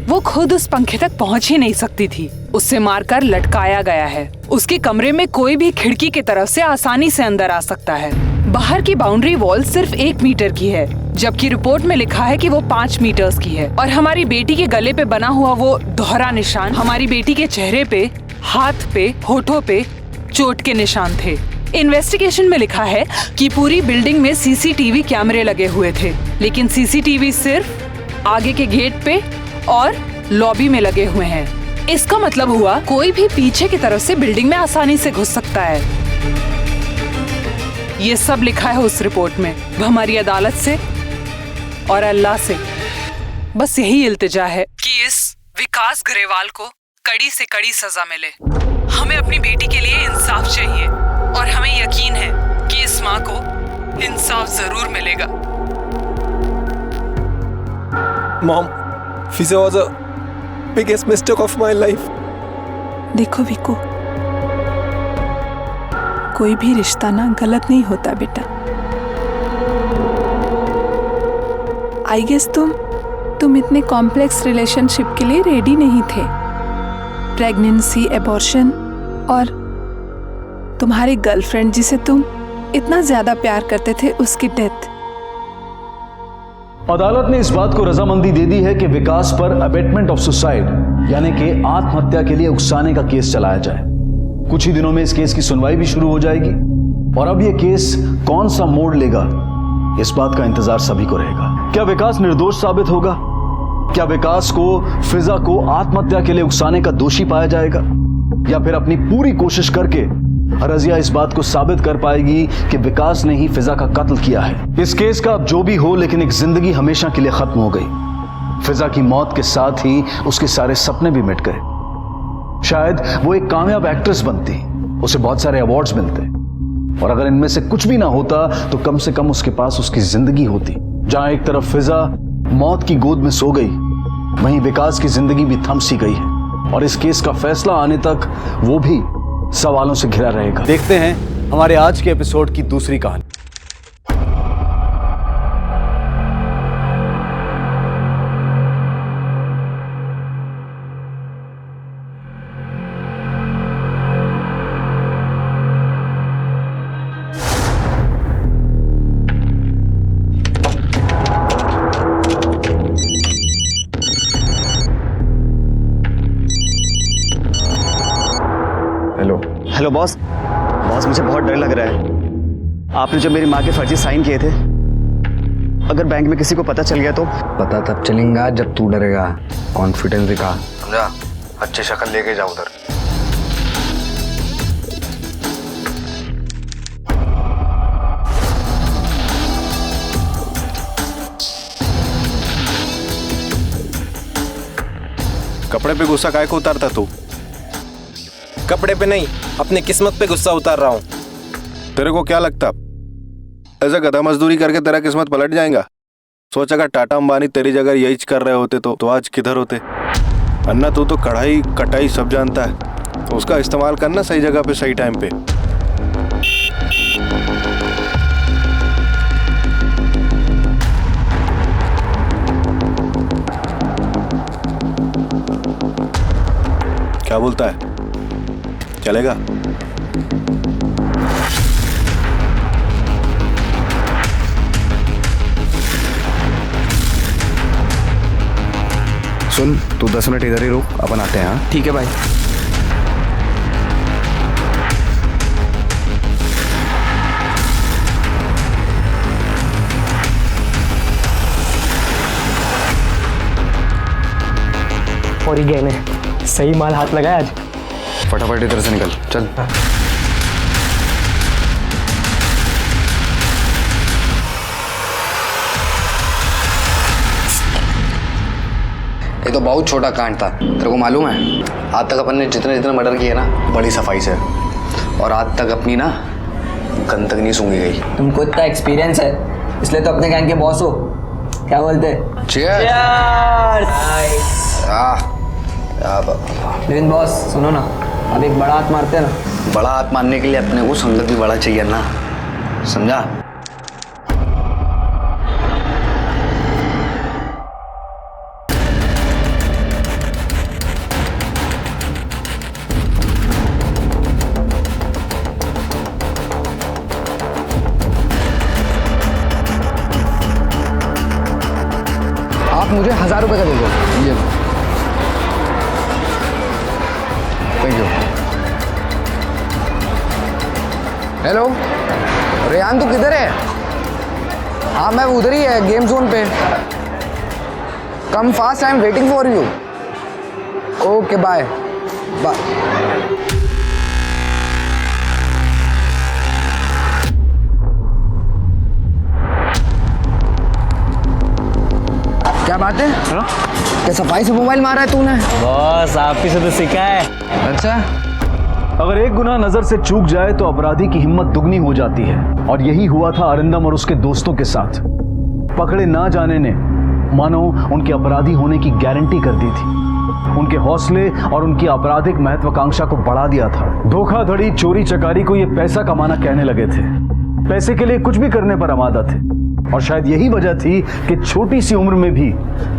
वो खुद उस पंखे तक पहुंच ही नहीं सकती थी। उससे मारकर लटकाया गया है। उसके कमरे में कोई भी खिड़की की तरफ से आसानी से अंदर आ सकता है। बाहर की बाउंड्री वॉल सिर्फ 1 मीटर की है, जबकि रिपोर्ट में लिखा है कि वो 5 मीटर्स की है। और हमारी बेटी के गले पे बना हुआ वो दोहरा निशान हमारी बेटी के चेहरे पे, हाथ पे, होठों पे चोट के निशान थे। इन्वेस्टिगेशन में लिखा है कि पूरी बिल्डिंग में सीसीटीवी कैमरे लगे हुए थे, लेकिन सीसीटीवी सिर्फ आगे के गेट पे और लॉबी में लगे हुए हैं। इसका मतलब हुआ कोई भी पीछे की तरफ से बिल्डिंग में आसानी से घुस सकता है। ये सब लिखा है उस रिपोर्ट में। वो हमारी अदालत से और अल्लाह से बस यही इल्तिजा है कि इस विकास ग्रेवाल को कड़ी से कड़ी सजा मिले। हमें अपनी बेटी के लिए इंसाफ चाहिए और हमें यकीन है कि इस माँ को इंसाफ जरूर मिलेगा। Mom, Fiza was a biggest mistake of my life. देखो विकू, कोई भी रिश्ता ना गलत नहीं होता बेटा। आई गेस तुम इतने कॉम्प्लेक्स रिलेशनशिप के लिए रेडी नहीं थे। प्रेगनेंसी, एबॉर्शन और तुम्हारी गर्लफ्रेंड जिसे तुम इतना ज्यादा प्यार करते थे उसकी डेथ। अदालत ने इस बात को रजामंदी दे दी है कि विकास पर अबेटमेंट ऑफ सुसाइड यानी कि आत्महत्या के लिए उकसाने का केस चलाया जाए। कुछ ही दिनों में इस केस की सुनवाई भी शुरू हो जाएगी और अब यह केस कौन सा मोड़ लेगा, इस बात का इंतजार सभी को रहेगा। क्या विकास निर्दोष साबित होगा? क्या विकास को, फिजा को आत्महत्या के लिए उकसाने का दोषी पाया जाएगा, या फिर अपनी पूरी कोशिश करके रजिया इस बात को साबित कर पाएगी कि विकास ने ही फिजा का कत्ल किया है? इस केस का अब जो भी हो, लेकिन एक जिंदगी हमेशा के लिए खत्म हो गई। फिजा की मौत के साथ ही उसके सारे सपने भी मिट गए। शायद वो एक कामयाब एक्ट्रेस बनती, उसे बहुत सारे अवार्ड्स मिलते, और अगर इनमें से कुछ भी ना होता तो कम से कम उसके पास उसकी जिंदगी होती। जहां एक तरफ फिजा मौत की गोद में सो गई, वहीं विकास की जिंदगी भी थम सी गई है और इस केस का फैसला आने तक वो भी सवालों से घिरा रहेगा। देखते हैं हमारे आज के एपिसोड की दूसरी कहानी। Hello boss. बॉस, मुझे बहुत डर लग रहा है। आपने जो मेरी माँ के फर्जी साइन किए थे, अगर बैंक में किसी को पता चल गया तो? पता तब चलेगा जब तू डरेगा। कॉन्फिडेंस दिखा, समझा? अच्छी शक्ल लेके जा उधर। कपड़े पे गुस्सा काहे को उतारता तू? कपड़े पे नहीं, अपनी किस्मत पे गुस्सा उतार रहा हूँ। तेरे को क्या लगता ऐसा गधा मजदूरी करके तेरा किस्मत पलट जाएगा? सोच अगर टाटा अंबानी तेरी जगह यही कर रहे होते तो आज किधर होते? अन्ना तू तो कढ़ाई कटाई सब जानता है, तो उसका इस्तेमाल करना सही जगह पे सही टाइम पे। क्या बोलता है, चलेगा? सुन, तू 10 मिनट इधर ही रुक, अपन आते हैं। हाँ ठीक है भाई। और ये गहने, सही माल हाथ लगाया आज। फटाफट इधर से निकल, चल। ये तो बहुत छोटा कांड था, तेरे को मालूम है? आज तक अपन ने जितने जितने मर्डर किए ना, बड़ी सफाई से, और आज तक अपनी ना गंद तक नहीं सूंघी गई। तुमको इतना एक्सपीरियंस है, इसलिए तो अपने गैंग के बॉस हो। क्या बोलते? लेकिन बॉस सुनो ना, अब एक बड़ा हाथ मारते हैं ना। बड़ा हाथ मारने के लिए अपने को संगत भी बड़ा चाहिए ना, समझा? 1000 रुपए का दे दो। ये थैंक यू। हेलो रेहान, तू किधर है? हाँ मैं उधर ही है, गेम जोन पे। Come fast, I am waiting for you. Okay bye bye. क्या बात है? क्या सफाई से मोबाइल मारा है तूने? बॉस आप ही से तो सीखा है। अच्छा, अगर एक गुनाह नजर से चूक जाए तो अपराधी की हिम्मत दुगनी हो जाती है, और यही हुआ था अरिंदम और उसके दोस्तों के साथ। पकड़े ना जाने ने मानो उनके अपराधी होने की गारंटी कर दी थी। उनके हौसले और उनकी आपराधिक महत्वाकांक्षा को बढ़ा दिया था। धोखाधड़ी, चोरी चकारी को ये पैसा कमाना कहने लगे थे। पैसे के लिए कुछ भी करने पर आमादा थे, और शायद यही वजह थी कि छोटी सी उम्र में भी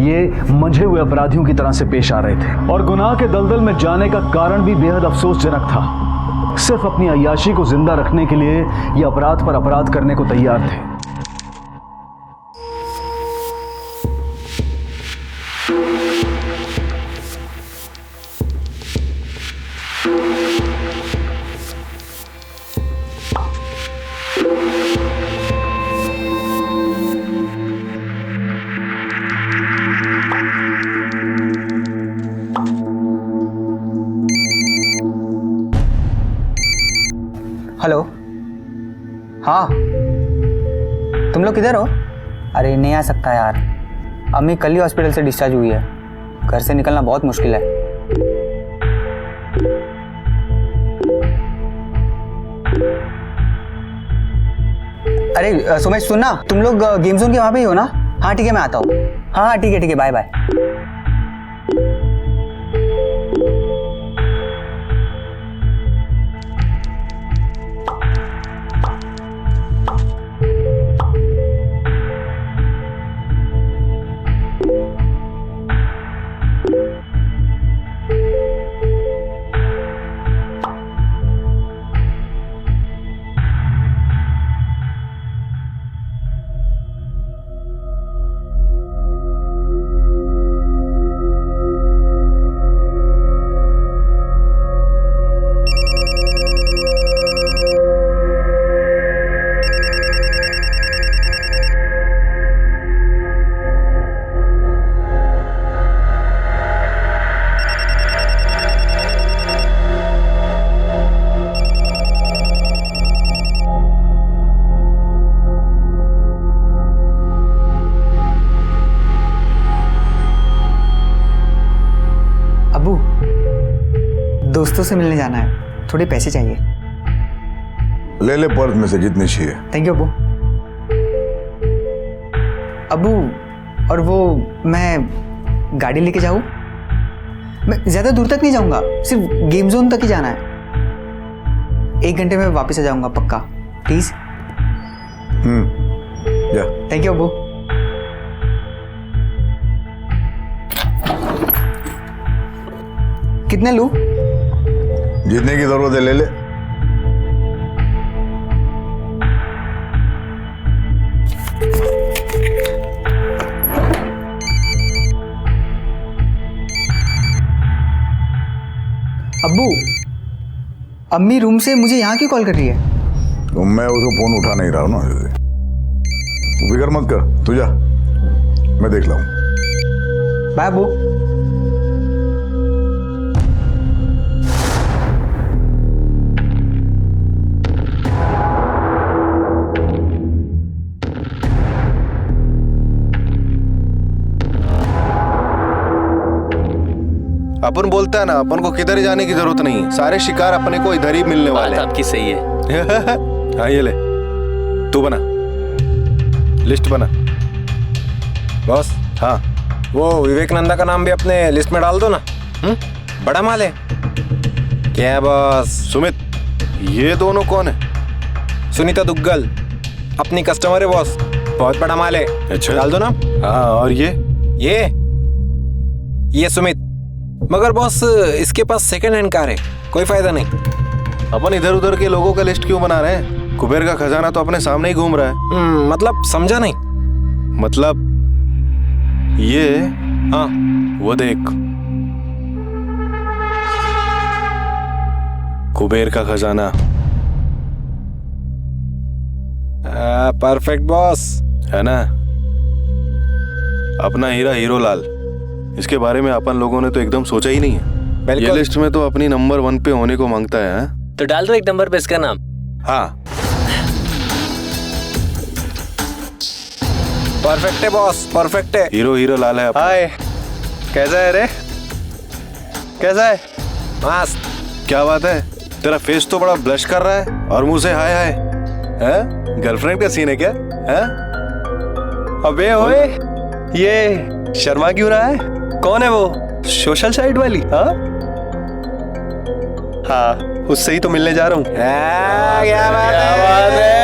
ये मंझे हुए अपराधियों की तरह से पेश आ रहे थे। और गुनाह के दलदल में जाने का कारण भी बेहद अफसोसजनक था। सिर्फ अपनी अय्याशी को जिंदा रखने के लिए ये अपराध पर अपराध करने को तैयार थे। हेलो, हाँ तुम लोग किधर हो? अरे नहीं आ सकता यार, अम्मी कल ही हॉस्पिटल से डिस्चार्ज हुई है। घर से निकलना बहुत मुश्किल है। अरे सुमेश सुनना, तुम लोग गेम जोन के वहाँ पे ही हो ना? हाँ ठीक है, मैं आता हूँ। हाँ हाँ ठीक है, बाय बाय। दोस्तों से मिलने जाना है, थोड़े पैसे चाहिए। ले ले पर्स में से जितने चाहिए। Thank you Abu. अबू, और वो मैं गाड़ी लेके जाऊँ? मैं ज़्यादा दूर तक नहीं जाऊँगा, सिर्फ गेम जोन तक ही जाना है। 1 घंटे में वापस आ जाऊँगा पक्का, प्लीज़। जा। Thank you Abu. कितने लूँ? जितने की जरूरत है ले ले। अब्बू, अम्मी रूम से मुझे यहाँ क्यों कॉल कर रही है? तो मैं उसको फोन उठा नहीं रहा हूँ ना। तू फिक्र मत कर, तू जा, मैं देख लाऊं। बाय अब्बू। अपन बोलता है ना, अपन को किधर जाने की जरूरत नहीं, सारे शिकार अपने को इधर ही मिलने वाले हैं। आपकी सही है। हाँ ये ले, तू बना लिस्ट बना बॉस। हाँ वो विवेकानंदा का नाम भी अपने लिस्ट में डाल दो ना। बड़ा माल है क्या बॉस? सुमित, ये दोनों कौन है? सुनीता दुग्गल अपनी कस्टमर है बॉस, बहुत बड़ा माल है। अच्छा डाल दो ना। हाँ, और ये सुमित, मगर बॉस इसके पास सेकंड हैंड कार है, कोई फायदा नहीं। अपन इधर उधर के लोगों का लिस्ट क्यों बना रहे हैं? कुबेर का खजाना तो अपने सामने ही घूम रहा है। मतलब समझा नहीं। मतलब ये हाँ वो देख, कुबेर का खजाना। Perfect boss. है ना, अपना हीरा हीरो लाल, इसके बारे में अपन लोगों ने तो एकदम सोचा ही नहीं है। ये लिस्ट में तो अपनी नंबर 1 पे होने को मांगता है। हाँ? तो डाल दो एक नंबर पे इसका नाम। हाँ परफेक्ट है बॉस, परफेक्ट है। हीरो हीरो लाल है। हाय, कैसा है रे? कैसा है? मस्त। क्या बात है, तेरा फेस तो बड़ा ब्लश कर रहा है और मुंह से हाय हाय है। गर्लफ्रेंड का सीन है क्या? है? अबे ओए, ये शर्मा क्यों रहा है? कौन है वो? सोशल साइट वाली? हाँ हाँ, उससे ही तो मिलने जा रहा हूँ। क्या बात है?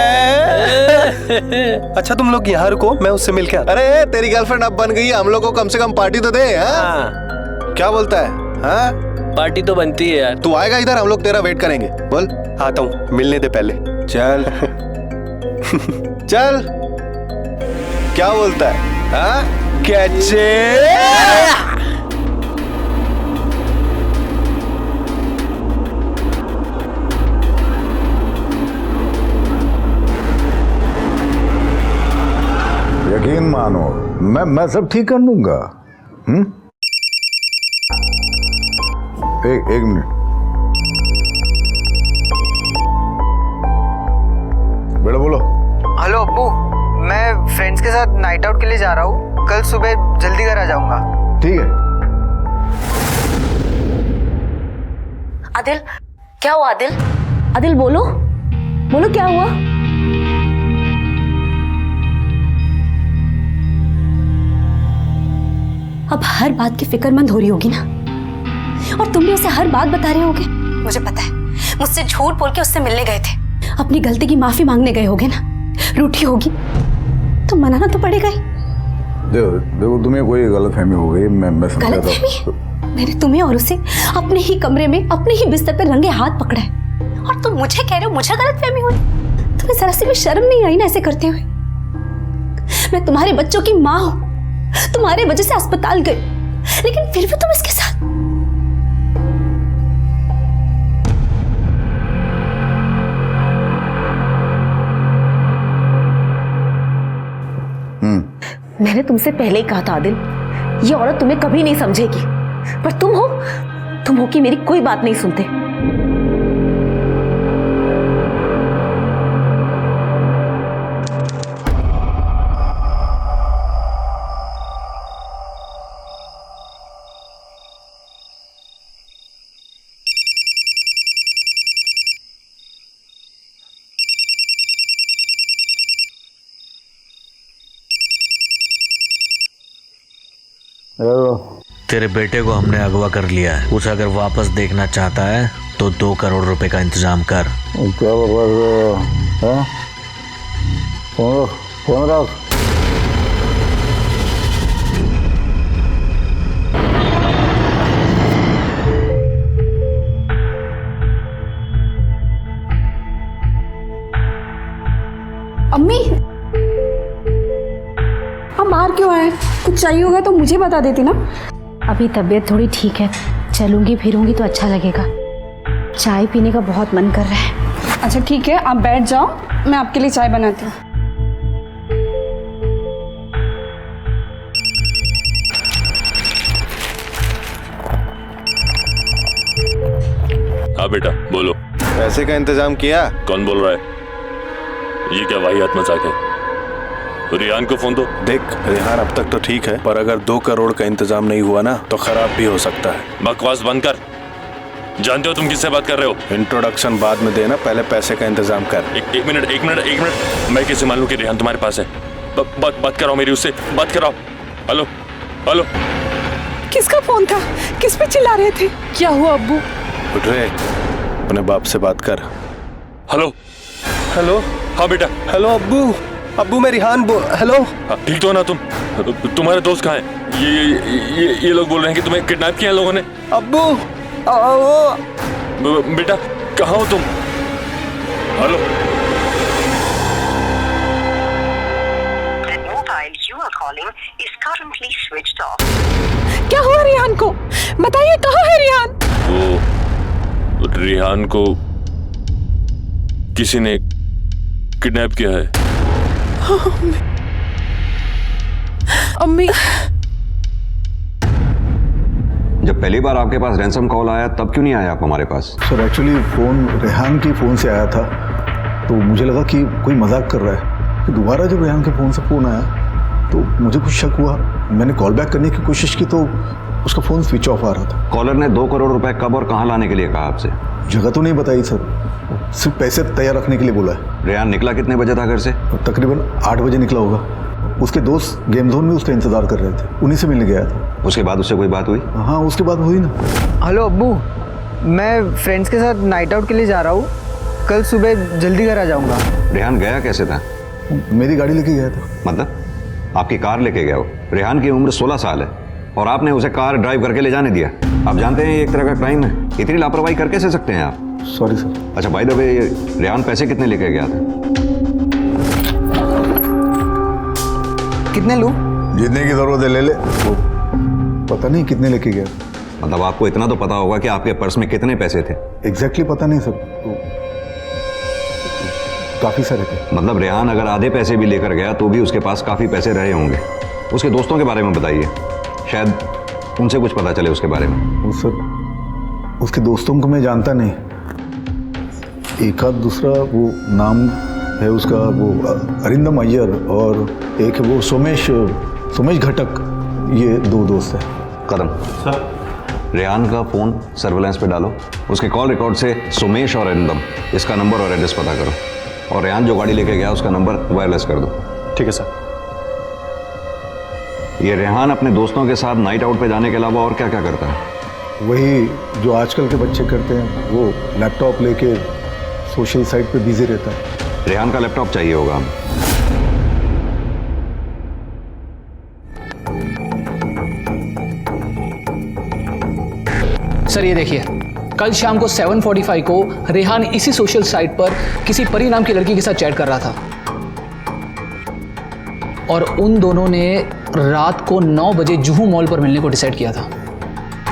अच्छा तुम लोग यहाँ रुको, मैं उससे मिल के आता। अरे तेरी गर्लफ्रेंड अब बन गई है, हम लोग को कम से कम पार्टी तो दे। हाँ? क्या बोलता है? हाँ? पार्टी तो बनती है यार। तू आएगा इधर, हम लोग तेरा वेट करेंगे। बोल। आता हूँ, मिलने दे पहले। चल चल, क्या बोलता है? हाँ? कैचे? यकीन मानो, मैं सब ठीक कर लूंगा। एक मिनट बेटा, बोलो। हेलो अब्बू, मैं फ्रेंड्स के साथ नाइट आउट के लिए जा रहा हूँ। कल सुबह जल्दी घर आ जाऊंगा। ठीक है। आदिल, क्या हुआ आदिल? आदिल बोलो, बोलो क्या हुआ? अब हर बात की फिक्रमंद हो रही होगी ना, और तुम भी उसे हर बात बता रहे होगे। मुझे पता है, मुझसे झूठ बोल के उससे मिलने गए थे, अपनी गलती की माफी मांगने गए होगे ना। रूठी होगी तो मनाना तो पड़ेगा ही। देखो तुम्हें कोई गलतफहमी हो गई, मैं समझा था। मैंने तुम्हें और उसे अपने ही कमरे में अपने ही बिस्तर पर रंगे हाथ पकड़ा है, और तुम मुझे कह रहे हो मुझे गलतफहमी हुई? तुम्हें जरा सी भी शर्म नहीं आई ना ऐसे करते हुए? मैं तुम्हारे बच्चों की माँ हूं, तुम्हारे वजह से अस्पताल गई, लेकिन फिर भी तुम इसके साथ। मैंने तुमसे पहले ही कहा था आदिल, ये औरत तुम्हें कभी नहीं समझेगी, पर तुम हो कि मेरी कोई बात नहीं सुनते। तेरे बेटे को हमने अगवा कर लिया है। उसे अगर वापस देखना चाहता है तो 2 करोड़ रुपए का इंतजाम कर। क्या बकवास? फोन रख। अम्मी, आप बाहर क्यों आए? कुछ चाहिए होगा तो मुझे बता देती ना। अभी तबीयत थोड़ी ठीक है, चलूंगी फिरूंगी तो अच्छा लगेगा। चाय पीने का बहुत मन कर रहा है। अच्छा ठीक है, आप बैठ जाओ, मैं आपके लिए चाय बनाती हूँ। हाँ बेटा बोलो। पैसे का इंतजाम किया? कौन बोल रहा है? ये क्या वाहियात मजाक है? रिहान को फोन दो। देख, रिहान अब तक तो ठीक है, पर अगर 2 करोड़ का इंतजाम नहीं हुआ ना तो खराब भी हो सकता है। बकवास बंद कर। जानते हो तुम किससे बात कर रहे हो? इंट्रोडक्शन बाद में देना, पहले पैसे का इंतजाम कर। एक मिनट। मैं कैसे मान लूं कि रिहान तुम्हारे पास है? बात कराओ मेरी उससे, बात कराओ। Hello hello. किसका फोन था? किस पे चिल्ला रहे थे? क्या हुआ अब्बू? उठ रहे, अपने बाप से बात कर। Hello hello. हाँ बेटा। हेलो अब्बू, अब्बू मैं रिहान हेलो। ठीक तो हो ना तुम? तुम्हारे दोस्त कहाँ हैं? ये लोग बोल रहे हैं कि तुम्हें किडनैप किया लोगों ने। अब्बू बेटा कहाँ हो तुम? Hello. The mobile you are calling is currently currently switched off. क्या हुआ रिहान को? बताइए कहाँ है रिहान? वो रिहान को किसी ने किडनैप किया है। अम्मी। जब पहली बार आपके पास रैंसम कॉल आया तब क्यों नहीं आया आप हमारे पास? सर एक्चुअली फ़ोन रेहान की फ़ोन से आया था, तो मुझे लगा कि कोई मजाक कर रहा है। तो दोबारा जब रेहान के फ़ोन से फ़ोन आया तो मुझे कुछ शक हुआ। मैंने कॉल बैक करने की कोशिश की तो उसका फ़ोन स्विच ऑफ आ रहा था। कॉलर ने 2 करोड़ रुपए कब और कहाँ लाने के लिए कहा आपसे? जगह तो नहीं बताई सर, सिर्फ पैसे तैयार रखने के लिए बोला है। रेहान निकला कितने बजे था घर से? तकरीबन 8 बजे निकला होगा। उसके दोस्त गेम जोन में उसका इंतज़ार कर रहे थे, उन्हीं से मिलने गया था। उसके बाद उससे कोई बात हुई? हाँ उसके बाद हुई ना। हेलो अब्बू, मैं फ्रेंड्स के साथ नाइट आउट के लिए जा रहा हूँ, कल सुबह जल्दी घर आ जाऊँगा। रेहान गया कैसे था? मेरी गाड़ी लेके गया था। मतलब आपकी कार लेके गया हो? रेहान की उम्र 16 साल है और आपने उसे कार ड्राइव करके ले जाने दिया। आप जानते हैं ये एक तरह का क्राइम है। इतनी लापरवाही कर कैसे सकते हैं आप? Sorry sir. अच्छा बाय द वे, रेहान पैसे कितने लेके गया था? कितने लूँ? जितने की ज़रूरत है ले ले। वो पता नहीं कितने लेके गया। मतलब आपको इतना तो पता होगा कि आपके पर्स में कितने पैसे थे? एग्जैक्टली पता नहीं सर, काफ़ी सारे थे। मतलब रेहान अगर आधे पैसे भी लेकर गया तो भी उसके पास काफ़ी पैसे रहे होंगे। उसके दोस्तों के बारे में बताइए, शायद उनसे कुछ पता चले उसके बारे में। वो सर उसके दोस्तों को मैं जानता नहीं, एक आध दूसरा वो नाम है उसका, वो अरिंदम अय्यर, और एक है वो सोमेश घटक, ये 2 दोस्त हैं। कदम सर, रेहान का फ़ोन सर्वेलेंस पे डालो। उसके कॉल रिकॉर्ड से सोमेश और अरिंदम इसका नंबर और एड्रेस पता करो, और रेहान जो गाड़ी लेके गया उसका नंबर वायरलेस कर दो। ठीक है सर। ये रेहान अपने दोस्तों के साथ नाइट आउट पे जाने के अलावा और क्या क्या करता है? वही जो आजकल के बच्चे करते हैं, वो लैपटॉप लेके सोशल साइट पे बिजी रहता है। रेहान का लैपटॉप चाहिए होगा हमें। सर ये देखिए, कल शाम को 7:45 को रेहान इसी सोशल साइट पर किसी परी नाम की लड़की के साथ चैट कर रहा था, और उन दोनों ने रात को 9 बजे जुहू मॉल पर मिलने को डिसाइड किया था।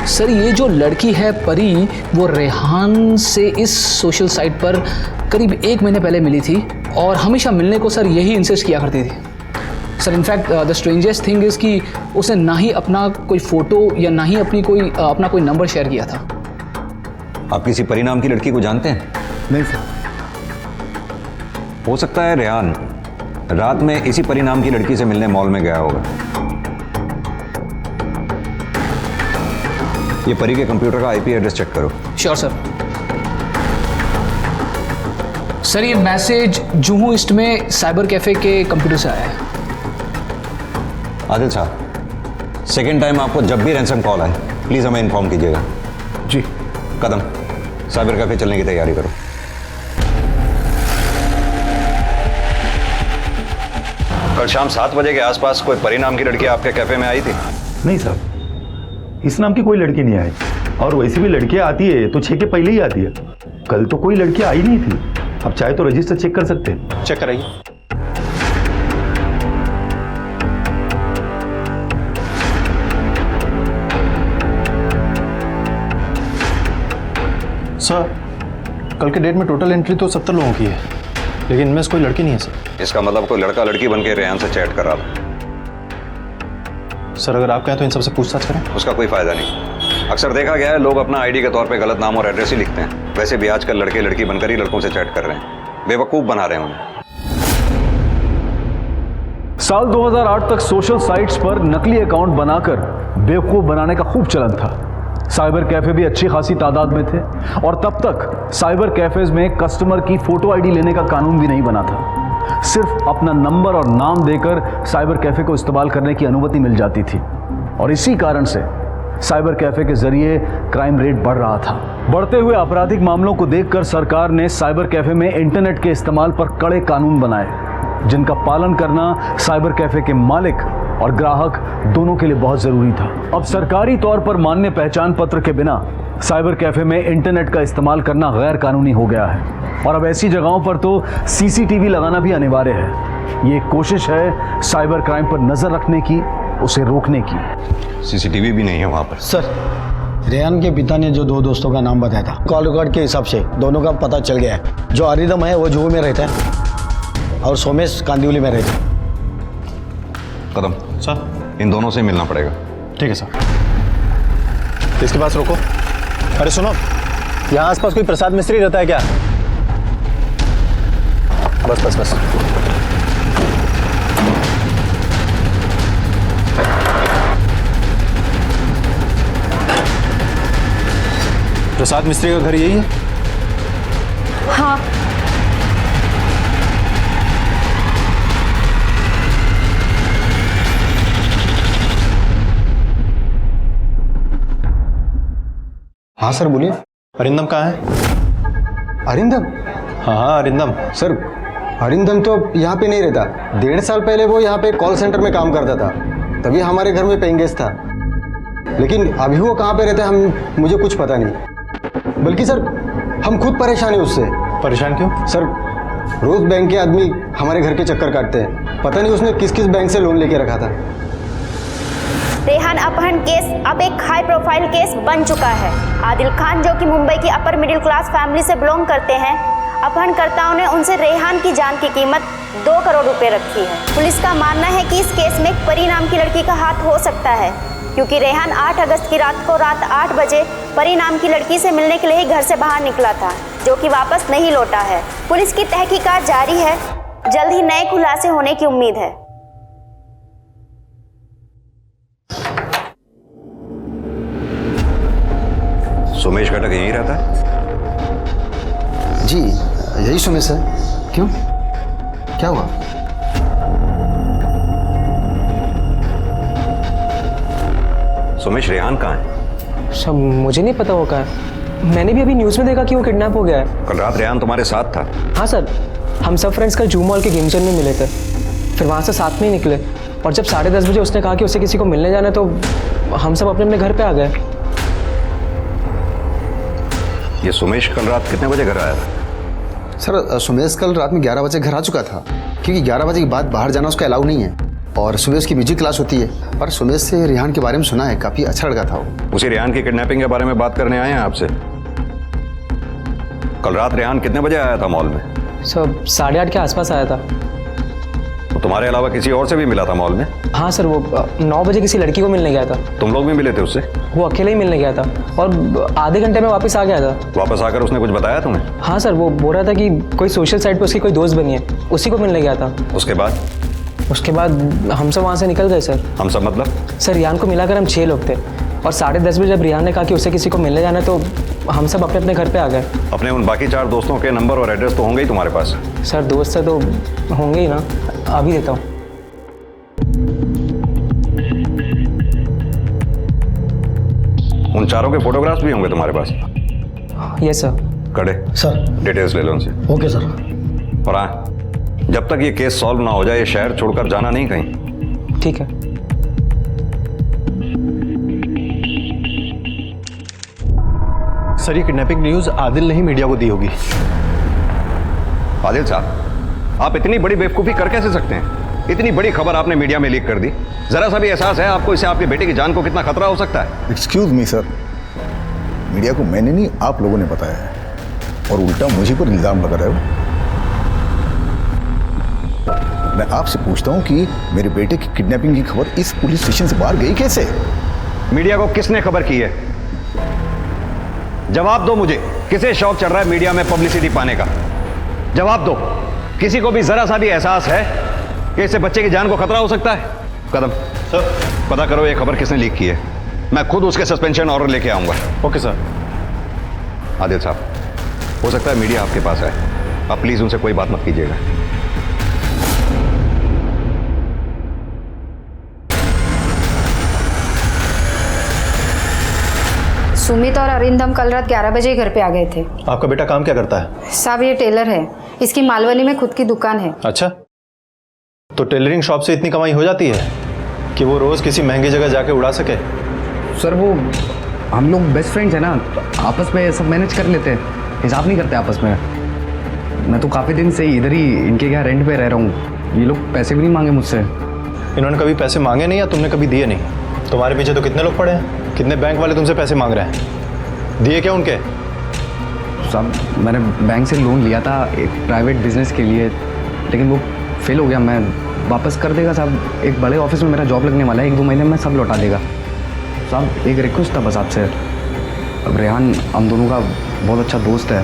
सर ये जो लड़की है परी, वो रेहान से इस सोशल साइट पर करीब 1 महीने पहले मिली थी और हमेशा मिलने को सर यही इंसिस्ट किया करती थी। Sir in fact the strangest thing is कि उसने ना ही अपना कोई फ़ोटो या ना ही अपना कोई नंबर शेयर किया था। आप किसी परिणाम की लड़की को जानते हैं? नहीं सर। हो सकता है रेहान रात में इसी परिणाम की लड़की से मिलने मॉल में गया होगा। ये परी के कंप्यूटर का IP एड्रेस चेक करो। Sure sir. सर ये मैसेज जुहू ईस्ट में साइबर कैफे के कंप्यूटर से आया है। आदिल साहब, सेकेंड टाइम आपको जब भी रैंसम कॉल आए प्लीज हमें इन्फॉर्म कीजिएगा। जी। कदम, साइबर कैफे चलने की तैयारी करो। कल शाम 7 बजे के आसपास कोई परिणाम की लड़की आपके कैफे में आई थी? नहीं साहब, इस नाम की कोई लड़की नहीं आई, और वैसे भी लड़कियां आती है तो 6 के पहले ही आती है। कल तो कोई लड़की आई नहीं थी। आप चाहे तो रजिस्टर चेक कर सकते हैं। चेक कराइए। सर कल के डेट में टोटल एंट्री तो 70 लोगों की है, लेकिन इनमें से कोई लड़की नहीं है सर। इसका मतलब कोई लड़का लड़की बन के रेहान से चैट कर रहा था। सर अगर आप कहें तो इन सबसे पूछताछ करें। उसका कोई फायदा नहीं। अक्सर देखा गया है लोग अपना ID के तौर पे गलत नाम और एड्रेस ही लिखते हैं। वैसे भी आजकल लड़के लड़की बनकर ही लड़कों से चैट कर रहे हैं, बेवकूफ बना रहे हैं उन्हें। साल 2008 तक सोशल साइट्स पर नकली अकाउंट बनाकर बेवकूफ बनाने का खूब चलन था। साइबर कैफे भी अच्छी खासी तादाद में थे, और तब तक साइबर कैफेज में कस्टमर की फोटो ID लेने का कानून भी नहीं बना था। सिर्फ अपना नंबर और नाम देकर साइबर कैफे को इस्तेमाल करने की अनुमति मिल जाती थी, और इसी कारण से साइबर कैफे के जरिए क्राइम रेट बढ़ रहा था। बढ़ते हुए आपराधिक मामलों को देखकर सरकार ने साइबर कैफे में इंटरनेट के इस्तेमाल पर कड़े कानून बनाए, जिनका पालन करना साइबर कैफे के मालिक और ग्राहक दोनों के लिए बहुत जरूरी था। अब सरकारी तौर पर मान्य पहचान पत्र के बिना साइबर कैफे में इंटरनेट का इस्तेमाल करना गैर कानूनी हो गया है, और अब ऐसी जगहों पर तो CCTV लगाना भी अनिवार्य है। ये एक कोशिश है साइबर क्राइम पर नजर रखने की उसे रोकने की। सीसीटीवी भी नहीं है वहां पर। सर, रेहान के पिता ने जो दो दोस्तों का नाम बताया था, कॉल रिकॉर्ड के हिसाब से दोनों का पता चल गया है। जो अरिंदम है वो जुहू में रहता है और सोमेश कांदिवली में रहता है। कदम सर, इन दोनों से मिलना पड़ेगा। ठीक है सर। इसके पास रोको। अरे सुनो, यहाँ आसपास कोई प्रसाद मिस्त्री रहता है क्या? बस बस बस। प्रसाद मिस्त्री का घर यही है? हाँ। हाँ सर बोलिए। अरिंदम कहाँ है? अरिंदम? हाँ अरिंदम। सर, अरिंदम तो यहाँ पे नहीं रहता। 1.5 साल पहले वो यहाँ पे कॉल सेंटर में काम करता था, तभी हमारे घर में पेइंग गेस्ट था। लेकिन अभी वो कहाँ पे रहता है मुझे कुछ पता नहीं। बल्कि सर, हम खुद परेशान हैं उससे। परेशान क्यों? सर, रोज बैंक के आदमी हमारे घर के चक्कर काटते हैं। पता नहीं उसने किस किस बैंक से लोन लेके रखा था। रेहान अपहरण केस अब एक हाई प्रोफाइल केस बन चुका है। आदिल खान, जो कि मुंबई की अपर मिडिल क्लास फैमिली से बिलोंग करते हैं, अपहरणकर्ताओं ने उनसे रेहान की जान की कीमत 2 करोड़ रुपए रखी है। पुलिस का मानना है कि इस केस में परी नाम की लड़की का हाथ हो सकता है, क्योंकि रेहान 8 अगस्त की रात को रात 8 बजे परी नाम की लड़की से मिलने के लिए ही घर से बाहर निकला था, जो कि वापस नहीं लौटा है। पुलिस की तहकीकात जारी है, जल्द ही नए खुलासे होने की उम्मीद है। सोमेश घटक यहीं रहता है? जी यही सोमेश है। क्यों, क्या हुआ? सोमेश, रेहान कहाँ है? सब मुझे नहीं पता वो कहाँ है। मैंने भी अभी न्यूज़ में देखा कि वो किडनैप हो गया है। कल रात रेहान तुम्हारे साथ था? हाँ सर, हम सब फ्रेंड्स कल जूम मॉल के गेम जोन में मिले थे, फिर वहाँ से साथ में ही निकले, और जब 10:30 बजे उसने कहा कि उसे किसी को मिलने जाना है तो हम सब अपने अपने घर पे आ गए। ये सुमेश कल रात कितने बजे घर आया था? सर, सुमेश कल रात में 11 बजे घर आ चुका था, क्योंकि 11 बजे के बाद बाहर जाना उसका अलाउ नहीं है, और सुबह उसकी म्यूजिक क्लास होती है। और सुमेश से रेहान के बारे में सुना है, काफ़ी अच्छा लड़का था वो। उसी रेहान की किडनैपिंग के बारे में बात करने आए हैं आपसे। कल रात रेहान कितने बजे आया था मॉल में? सर 8:30 के आसपास आया था। तो तुम्हारे अलावा किसी और से भी मिला था मॉल में? हाँ सर, वो 9 बजे किसी लड़की को मिलने गया था। तुम लोग भी मिले थे उससे? वो अकेले ही मिलने गया था और आधे घंटे में वापस आ गया था। वापस आकर उसने कुछ बताया तुम्हें? हाँ सर, वो बोल रहा था कि कोई सोशल साइट पे उसकी कोई दोस्त बनी है, उसी को मिलने गया था। उसके बाद? उसके बाद हम सब वहाँ से निकल गए सर। हम सब मतलब? सर, रियान को मिलाकर हम 6 लोग थे, और 10:30 बजे जब रियान ने कहा कि उसे किसी को मिलने जाना है तो हम सब अपने अपने घर पे आ गए। अपने उन बाकी 4 दोस्तों के नंबर और एड्रेस तो होंगे ही तुम्हारे पास? सर, दोस्त से तो होंगे ही ना, अभी देता हूँ। उन 4 के फोटोग्राफ्स भी होंगे तुम्हारे पास? Yes sir. कड़े सर, डिटेल्स ले लो उनसे। Okay sir. और हाँ, जब तक ये केस सॉल्व ना हो जाए ये शहर छोड़कर जाना नहीं कहीं। ठीक है। सर, ये किडनैपिंग न्यूज़ आदिल ने ही मीडिया को दी होगी। आदिल साहब, आप इतनी बड़ी बेवकूफ़ी कर कैसे सकते हैं? इतनी बड़ी खबर आपने मीडिया में लीक कर दी। जरा सा भी एहसास है आपको इससे आपके बेटे की जान को कितना खतरा हो सकता है? एक्सक्यूज मी सर, मीडिया को मैंने नहीं आप लोगों ने बताया है, और उल्टा मुझे पर इल्जाम लगा रहे हो। मैं आपसे पूछता हूं कि मेरे बेटे की किडनैपिंग की खबर इस पुलिस स्टेशन से बाहर गई कैसे? मीडिया को किसने खबर की है? जवाब दो मुझे। किसे शौक चढ़ रहा है मीडिया में पब्लिसिटी पाने का? जवाब दो। किसी को भी जरा सा भी एहसास है कि इससे बच्चे की जान को खतरा हो सकता है? कदम सर, पता करो ये खबर किसने लीक की है। मैं खुद उसके सस्पेंशन ऑर्डर लेके आऊंगा। Okay sir. आदिल साहब, हो सकता है मीडिया आपके पास है, आप प्लीज उनसे कोई बात मत कीजिएगा। सुमित और अरिंदम कल रात 11 बजे घर पे आ गए थे। आपका बेटा काम क्या करता है? साहब, ये टेलर है, इसकी मालवनी में खुद की दुकान है। अच्छा, तो टेलरिंग शॉप से इतनी कमाई हो जाती है कि वो रोज किसी महंगी जगह जाके उड़ा सके? सर, वो हम लोग बेस्ट फ्रेंड्स हैं ना, तो आपस में सब मैनेज कर लेते हैं, हिसाब नहीं करते आपस में। मैं तो काफ़ी दिन से इधर ही इनके यहाँ रेंट पे रह रहा हूँ, ये लोग पैसे भी नहीं मांगे मुझसे। इन्होंने कभी पैसे मांगे नहीं या तुमने कभी दिए नहीं? तुम्हारे पीछे तो कितने लोग पड़े हैं, कितने बैंक वाले तुमसे पैसे मांग रहे हैं, दिए क्या उनके? साहब मैंने बैंक से लोन लिया था एक प्राइवेट बिजनेस के लिए, लेकिन वो फेल हो गया। मैं वापस कर देगा साहब, एक बड़े ऑफिस में मेरा जॉब लगने वाला है, 1-2 महीने में सब लौटा देगा। साहब एक रिक्वेस्ट था बस आपसे, अब रेहान हम दोनों का बहुत अच्छा दोस्त है,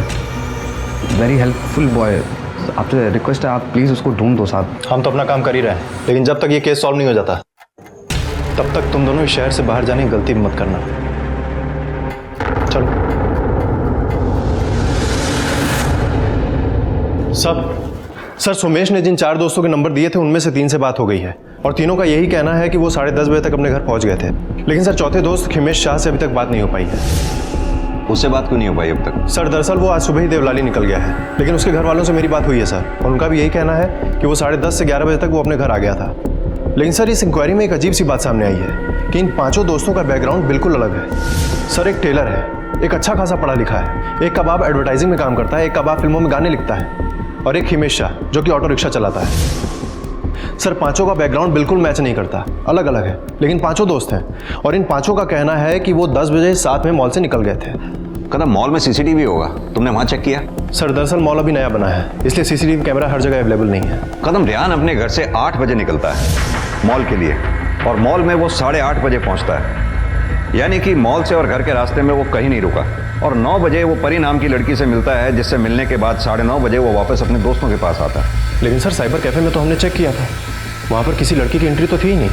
वेरी हेल्पफुल बॉय, आपसे रिक्वेस्ट है आप प्लीज़ उसको ढूंढ दो साहब। हम तो अपना काम कर ही रहे हैं, लेकिन जब तक ये केस सॉल्व नहीं हो जाता तब तक तुम दोनों इस शहर से बाहर जाने की गलती मत करना। चलो। सर सोमेश ने जिन 4 दोस्तों के नंबर दिए थे उनमें से 3 से बात हो गई है और तीनों का यही कहना है कि वो 10:30 बजे तक अपने घर पहुंच गए थे। लेकिन सर चौथे दोस्त हिमेश शाह से अभी तक बात नहीं हो पाई है। उससे बात क्यों नहीं हो पाई अब तक? सर दरअसल वो आज सुबह ही देवलाली निकल गया है, लेकिन उसके घर वालों से मेरी बात हुई है सर, और उनका भी यही कहना है कि वो 10:30 से 11 बजे तक वो अपने घर आ गया था। लेकिन सर इस इंक्वायरी में एक अजीब सी बात सामने आई है कि इन 5 दोस्तों का बैकग्राउंड बिल्कुल अलग है। सर एक टेलर है, एक अच्छा खासा पढ़ा लिखा है, एक कबाब एडवर्टाइजिंग में काम करता है, एक कबाब फिल्मों में गाने लिखता है, और एक हिमेश शाह जो कि ऑटो रिक्शा चलाता है। सर 5 का बैकग्राउंड बिल्कुल मैच नहीं करता, अलग अलग है, लेकिन 5 दोस्त हैं और इन 5 का कहना है कि वो 10 बजे साथ में मॉल से निकल गए थे। कदम मॉल में सीसीटीवी होगा, तुमने वहां चेक किया? सर दरअसल मॉल अभी नया बना है, इसलिए सीसीटीवी कैमरा हर जगह अवेलेबल नहीं है। कदम रेहान अपने घर से 8 बजे निकलता है मॉल के लिए और मॉल में वो 8:30 बजे पहुंचता है, यानी कि मॉल से और घर के रास्ते में वो कहीं नहीं रुका, और 9 बजे वो परी नाम की लड़की से मिलता है, जिससे मिलने के बाद 9:30 बजे वो वापस अपने दोस्तों के पास आता है। लेकिन सर साइबर कैफे में तो हमने चेक किया था, वहाँ पर किसी लड़की की एंट्री तो थी ही नहीं।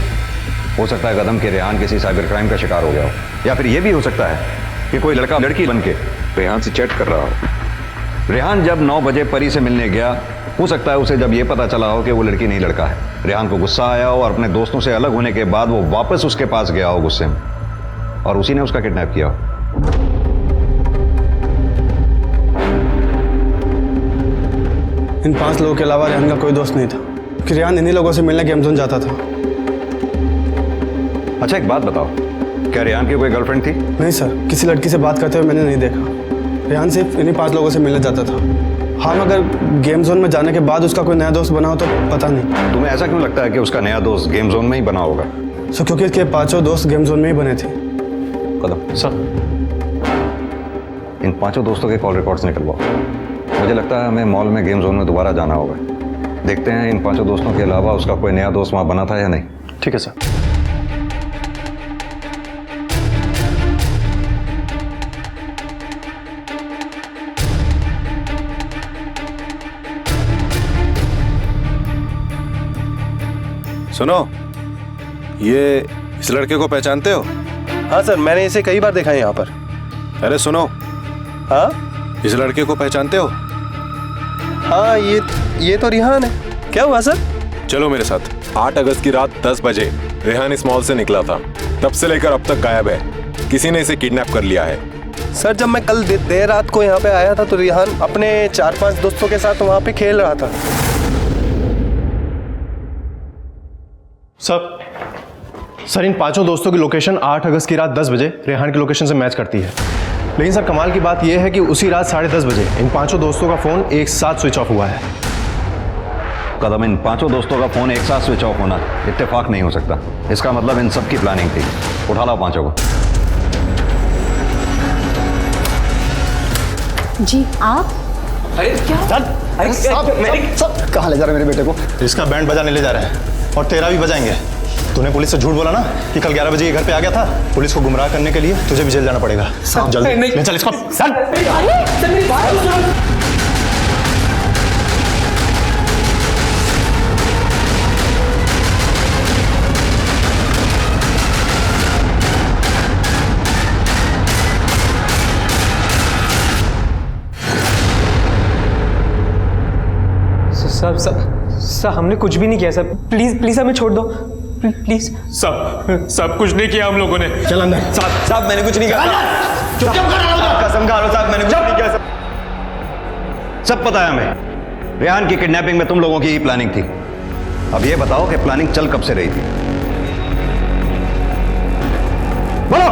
हो सकता है कदम के रेहान किसी साइबर क्राइम का शिकार हो गया हो, या फिर ये भी हो सकता है कि कोई लड़का लड़की बन के रेहान से चैट कर रहा हो। रेहान जब 9 बजे परी से मिलने गया, हो सकता है उसे जब ये पता चला हो कि वो लड़की नहीं लड़का है, रेहान को गुस्सा आया हो और अपने दोस्तों से अलग होने के बाद वो वापस उसके पास गया हो गुस्से में, और उसी ने उसका किडनैप किया हो। इन 5 लोगों के अलावा रेहान का कोई दोस्त नहीं था कि रेहान इन्हीं लोगों से मिलने गेम जोन जाता था। अच्छा एक बात बताओ, क्या रेहान की कोई गर्लफ्रेंड थी? नहीं सर, किसी लड़की से बात करते हुए मैंने नहीं देखा। रेहान सिर्फ इन्हीं 5 लोगों से मिलने जाता था। हाँ मगर गेम जोन में जाने के बाद उसका कोई नया दोस्त बना हो तो पता नहीं। तुम्हें ऐसा क्यों लगता है कि उसका नया दोस्त गेम जोन में ही बना होगा? सर क्योंकि इसके 5 दोस्त गेम जोन में ही बने थे। कदम सर इन 5 दोस्तों के कॉल रिकॉर्ड्स निकलवाओ, मुझे लगता है हमें मॉल में गेम जोन में दोबारा जाना होगा। देखते हैं इन 5 दोस्तों के अलावा उसका कोई नया दोस्त वहाँ बना था या नहीं। ठीक है सर। सुनो, ये इस लड़के को पहचानते हो? हाँ सर, मैंने इसे कई बार देखा है यहाँ पर। अरे सुनो, हाँ इस लड़के को पहचानते हो? हाँ ये तो रेहान है। क्या हुआ सर? चलो मेरे साथ। 8 अगस्त की रात 10 बजे रेहान इस मॉल से निकला था, तब से लेकर अब तक गायब है। किसी ने इसे किडनैप कर लिया है। सर जब मैं कल देर रात को यहाँ पे आया था तो रेहान अपने 4-5 दोस्तों के साथ वहाँ पे खेल रहा था। सर इन 5 दोस्तों की लोकेशन 8 अगस्त की रात 10 बजे रेहान की लोकेशन से मैच करती है। लेकिन सर कमाल की बात यह है कि उसी रात 10:30 बजे इन 5 दोस्तों का फोन एक साथ स्विच ऑफ हुआ है। कदम इन 5 दोस्तों का फोन एक साथ स्विच ऑफ होना इत्तेफाक नहीं हो सकता, इसका मतलब इन सबकी प्लानिंग थी। उठा लाओ 5 को। जी आप? अरे क्या? कहाँ ले जा रहे मेरे बेटे को? इसका बैंड बजाने ले जा रहे हैं और तेरा भी बजाएंगे। तूने पुलिस से झूठ बोला ना कि कल 11 बजे ये घर पे आ गया था। पुलिस को गुमराह करने के लिए तुझे भी जेल जाना पड़ेगा। जल्दी ले चल इसको। सर हमने कुछ भी नहीं किया सर, प्लीज हमें छोड़ दो प्लीज। सब कुछ नहीं किया हम लोगों ने। चल अंदर। साहब मैंने कुछ नहीं किया। कसम खा लो साहब, मैंने कुछ नहीं किया। सब पता है हमें, रेहान की किडनैपिंग में तुम लोगों की ही प्लानिंग थी। अब ये बताओ कि प्लानिंग चल कब से रही थी? बोलो।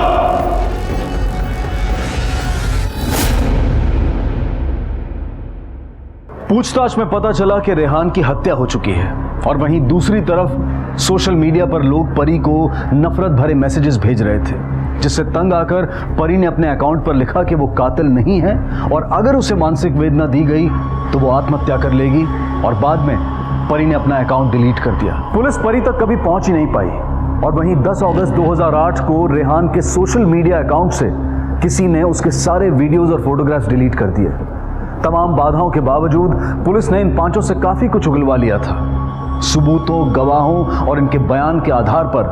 पूछताछ में पता चला कि रेहान की हत्या हो चुकी है और वहीं दूसरी तरफ सोशल मीडिया पर लोग परी को नफरत भरे मैसेजेस भेज रहे थे, जिससे तंग आकर परी ने अपने अकाउंट पर लिखा कि वो कातिल नहीं है और अगर उसे मानसिक वेदना दी गई तो वो आत्महत्या कर लेगी, और बाद में परी ने अपना अकाउंट डिलीट कर दिया। पुलिस परी तक कभी पहुंच ही नहीं पाई, और वहीं 10 अगस्त 2008 को रेहान के सोशल मीडिया अकाउंट से किसी ने उसके सारे वीडियोस और फोटोग्राफ्स डिलीट कर दिए। तमाम बाधाओं के बावजूद पुलिस ने इन पांचों से काफी कुछ उगलवा लिया था। सबूतों, गवाहों और इनके बयान के आधार पर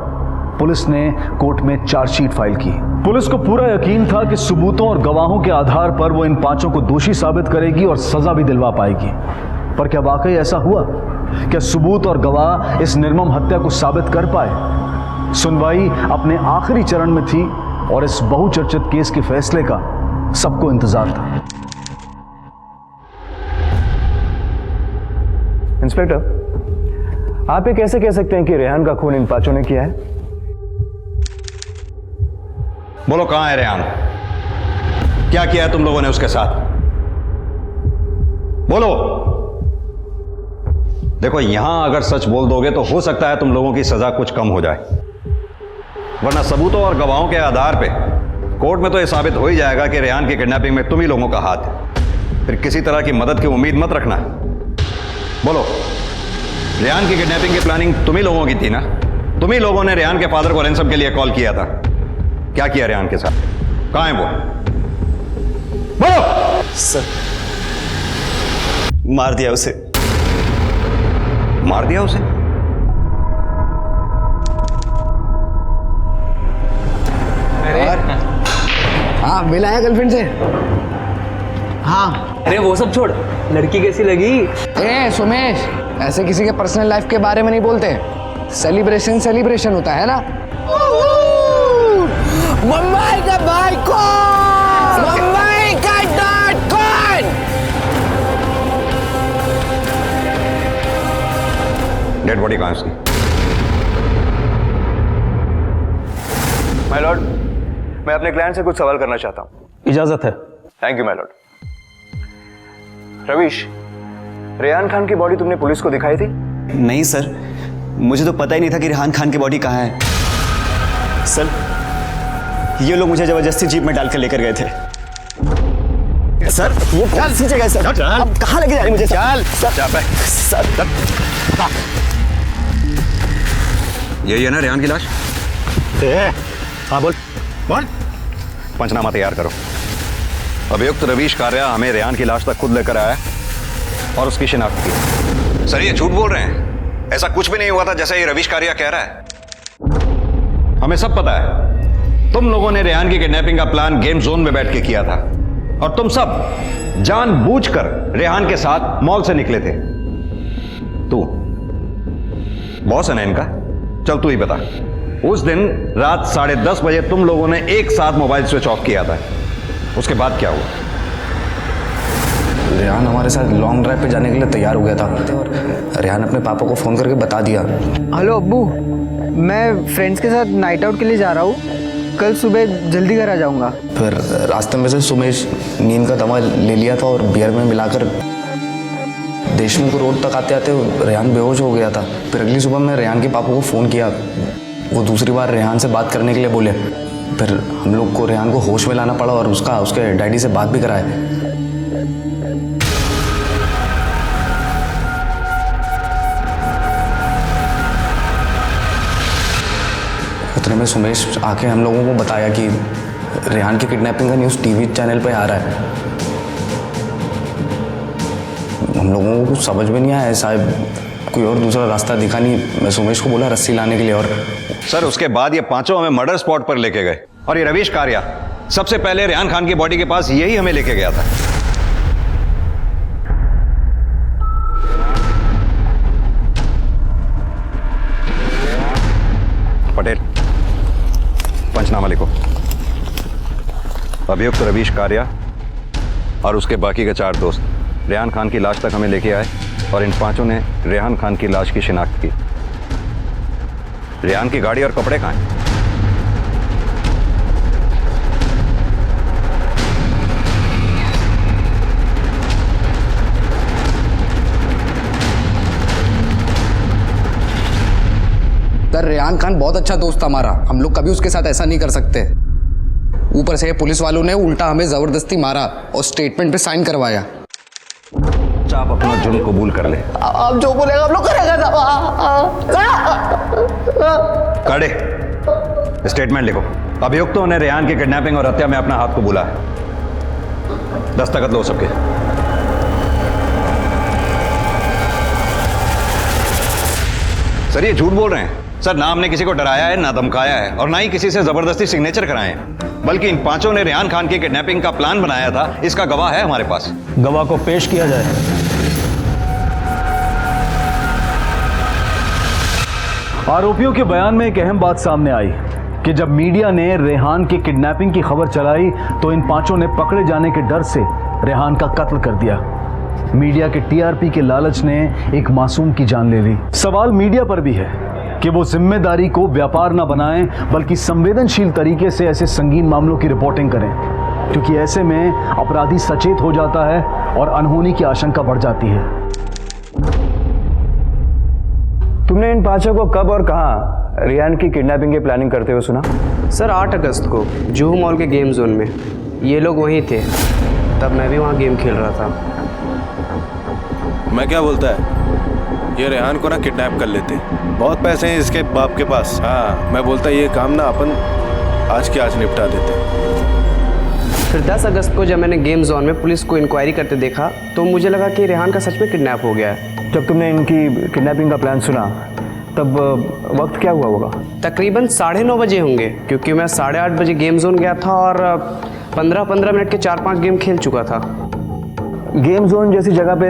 पुलिस ने कोर्ट में चार्जशीट फाइल की। पुलिस को पूरा यकीन था कि सबूतों और गवाहों के आधार पर वो इन पांचों को दोषी साबित करेगी और सजा भी दिलवा पाएगी। पर क्या वाकई ऐसा हुआ? क्या सबूत और गवाह इस निर्मम हत्या को साबित कर पाए? सुनवाई अपने आखिरी चरण में थी और इस बहुचर्चित केस के फैसले का सबको इंतजार था। इंस्पेक्टर, आप ये कैसे कह सकते हैं कि रेहान का खून इन पांचों ने किया है? बोलो, कहां है रेहान? क्या किया है तुम लोगों ने उसके साथ? बोलो। देखो, यहां अगर सच बोल दोगे तो हो सकता है तुम लोगों की सजा कुछ कम हो जाए, वरना सबूतों और गवाहों के आधार पे कोर्ट में तो यह साबित हो ही जाएगा कि रेहान की किडनैपिंग में तुम ही लोगों का हाथ है। फिर किसी तरह की मदद की उम्मीद मत रखना। बोलो, रेहान की किडनैपिंग की प्लानिंग तुम ही लोगों की थी ना? तुम ही लोगों ने रेहान के फादर को रैंसम के लिए कॉल किया था। क्या किया रेहान के साथ? कहां है वो? बोलो। सर, मार दिया उसे। मार दिया उसे? हाँ, मिला है गर्लफ्रेंड से? हाँ। अरे वो सब छोड़, लड़की कैसी लगी? ए सोमेश, ऐसे किसी के पर्सनल लाइफ के बारे में नहीं बोलते। सेलिब्रेशन सेलिब्रेशन होता है ना। मुंबई का भाई कौन? मुंबई का डॉट कौन? डेड बॉडी कहां है उसकी? माय लॉर्ड, मैं अपने क्लाइंट से कुछ सवाल करना चाहता हूं। इजाजत है। Thank you my Lord. Ravish, Rehan Khan की बॉडी तुमने पुलिस को दिखाई थी? नहीं सर, मुझे तो पता ही नहीं था कि रेहान खान की बॉडी कहाँ है। सर, ये लोग मुझे जबरदस्ती जीप में डालकर लेकर गए थे। सर, वो कौन सी जगह है सर? अब कहाँ लेके जा रहे मुझे? चल सर, यही है ना रेहान की लाश? हाँ बोल। पंचनामा तैयार करो। अभियुक्त रवीश कारिया हमें रेहान की लाश तक खुद लेकर आया और उसकी शिनाख्त की। सर, ये झूठ बोल रहे हैं। ऐसा कुछ भी नहीं हुआ था जैसा ये रवीश कारिया कह रहा है। हमें सब पता है तुम लोगों ने रेहान की किडनैपिंग का प्लान गेम जोन में बैठ के किया था, और तुम सब जानबूझकर रेहान के साथ मॉल से निकले थे। तू बॉस है ना इनका? चल तू ही बता, उस दिन रात 10:30 बजे तुम लोगों ने एक साथ मोबाइल स्विच ऑफ किया था, उसके बाद क्या हुआ? रेहान हमारे साथ लॉन्ग ड्राइव पे जाने के लिए तैयार हो गया था और रेहान अपने पापा को फ़ोन करके बता दिया। हेलो अब्बू, मैं फ्रेंड्स के साथ नाइट आउट के लिए जा रहा हूँ, कल सुबह जल्दी घर आ जाऊँगा। फिर रास्ते में से सुमेश नींद का दवा ले लिया था और बियर में मिलाकर देशमुख रोड तक आते आते रेहान बेहोश हो गया था। फिर अगली सुबह मैं रेहान के पापा को फ़ोन किया, वो दूसरी बार रेहान से बात करने के लिए बोले। फिर हम लोग को रेहान को होश में लाना पड़ा और उसके डैडी से बात भी कराए। उतने में सुमेश आके हम लोगों को बताया कि रेहान की किडनैपिंग का न्यूज़ टीवी चैनल पे आ रहा है। हम लोगों को कुछ समझ में नहीं आया, साहब कोई और दूसरा रास्ता दिखा नहीं। मैं सुमेश को बोला रस्सी लाने के लिए, और सर उसके बाद ये पांचों हमें मर्डर स्पॉट पर लेके गए, और ये रवीश कारिया सबसे पहले रेहान खान की बॉडी के पास यही हमें लेके गया था। पटेल, पंचनामा लिखो। अभियुक्त रवीश कारिया और उसके बाकी के 4 दोस्त रेहान खान की लाश तक हमें लेके आए, और इन पांचों ने रेहान खान की लाश की शिनाख्त की। रेहान की गाड़ी और कपड़े कहाँ हैं? रेहान खान बहुत अच्छा दोस्त था हमारा, हम लोग कभी उसके साथ ऐसा नहीं कर सकते। ऊपर से पुलिस वालों ने उल्टा हमें जबरदस्ती मारा और स्टेटमेंट पे साइन करवाया। आप अपना जुर्म कबूल कर ले। आप जो बोलेगा हम लोग करेंगे। काड़े, स्टेटमेंट लिखो। अभियुक्तों ने रेहान की किडनैपिंग और हत्या में अपना हाथ को बुला है। दस्तखत लो सबके। सर ये झूठ बोल रहे हैं। सर ना हमने किसी को डराया है, ना धमकाया है और ना ही किसी से जबरदस्ती सिग्नेचर कराए हैं, बल्कि इन पांचों ने रेहान खान की किडनैपिंग का प्लान बनाया था। इसका गवाह है हमारे पास। गवाह को पेश किया जाए। आरोपियों के बयान में एक अहम बात सामने आई कि जब मीडिया ने रेहान की किडनैपिंग की खबर चलाई तो इन पांचों ने पकड़े जाने के डर से रेहान का कत्ल कर दिया। मीडिया के टीआरपी के लालच ने एक मासूम की जान ले ली। सवाल मीडिया पर भी है कि वो जिम्मेदारी को व्यापार ना बनाएं, बल्कि संवेदनशील तरीके से ऐसे संगीन मामलों की रिपोर्टिंग करें, क्योंकि ऐसे में अपराधी सचेत हो जाता है और अनहोनी की आशंका बढ़ जाती है। तुमने इन पांचों को कब और कहाँ रेहान की किडनैपिंग की प्लानिंग करते हुए सुना? सर 8 अगस्त को जुहू मॉल के गेम जोन में। ये लोग वहीं थे, तब मैं भी वहाँ गेम खेल रहा था। मैं क्या बोलता है, ये रेहान को ना किडनैप कर लेते, बहुत पैसे हैं इसके बाप के पास। हाँ मैं बोलता ये काम ना अपन आज के आज निपटा देते। फिर 10 अगस्त को जब मैंने गेम जोन में पुलिस को इंक्वायरी करते देखा तो मुझे लगा कि रेहान का सच में किडनैप हो गया है। जब तुमने इनकी किडनैपिंग का प्लान सुना तब वक्त क्या हुआ होगा? तकरीबन 9:30 बजे होंगे, क्योंकि मैं 8:30 बजे गेम जोन गया था और 15-15 मिनट के 4-5 गेम खेल चुका था। गेम जोन जैसी जगह पे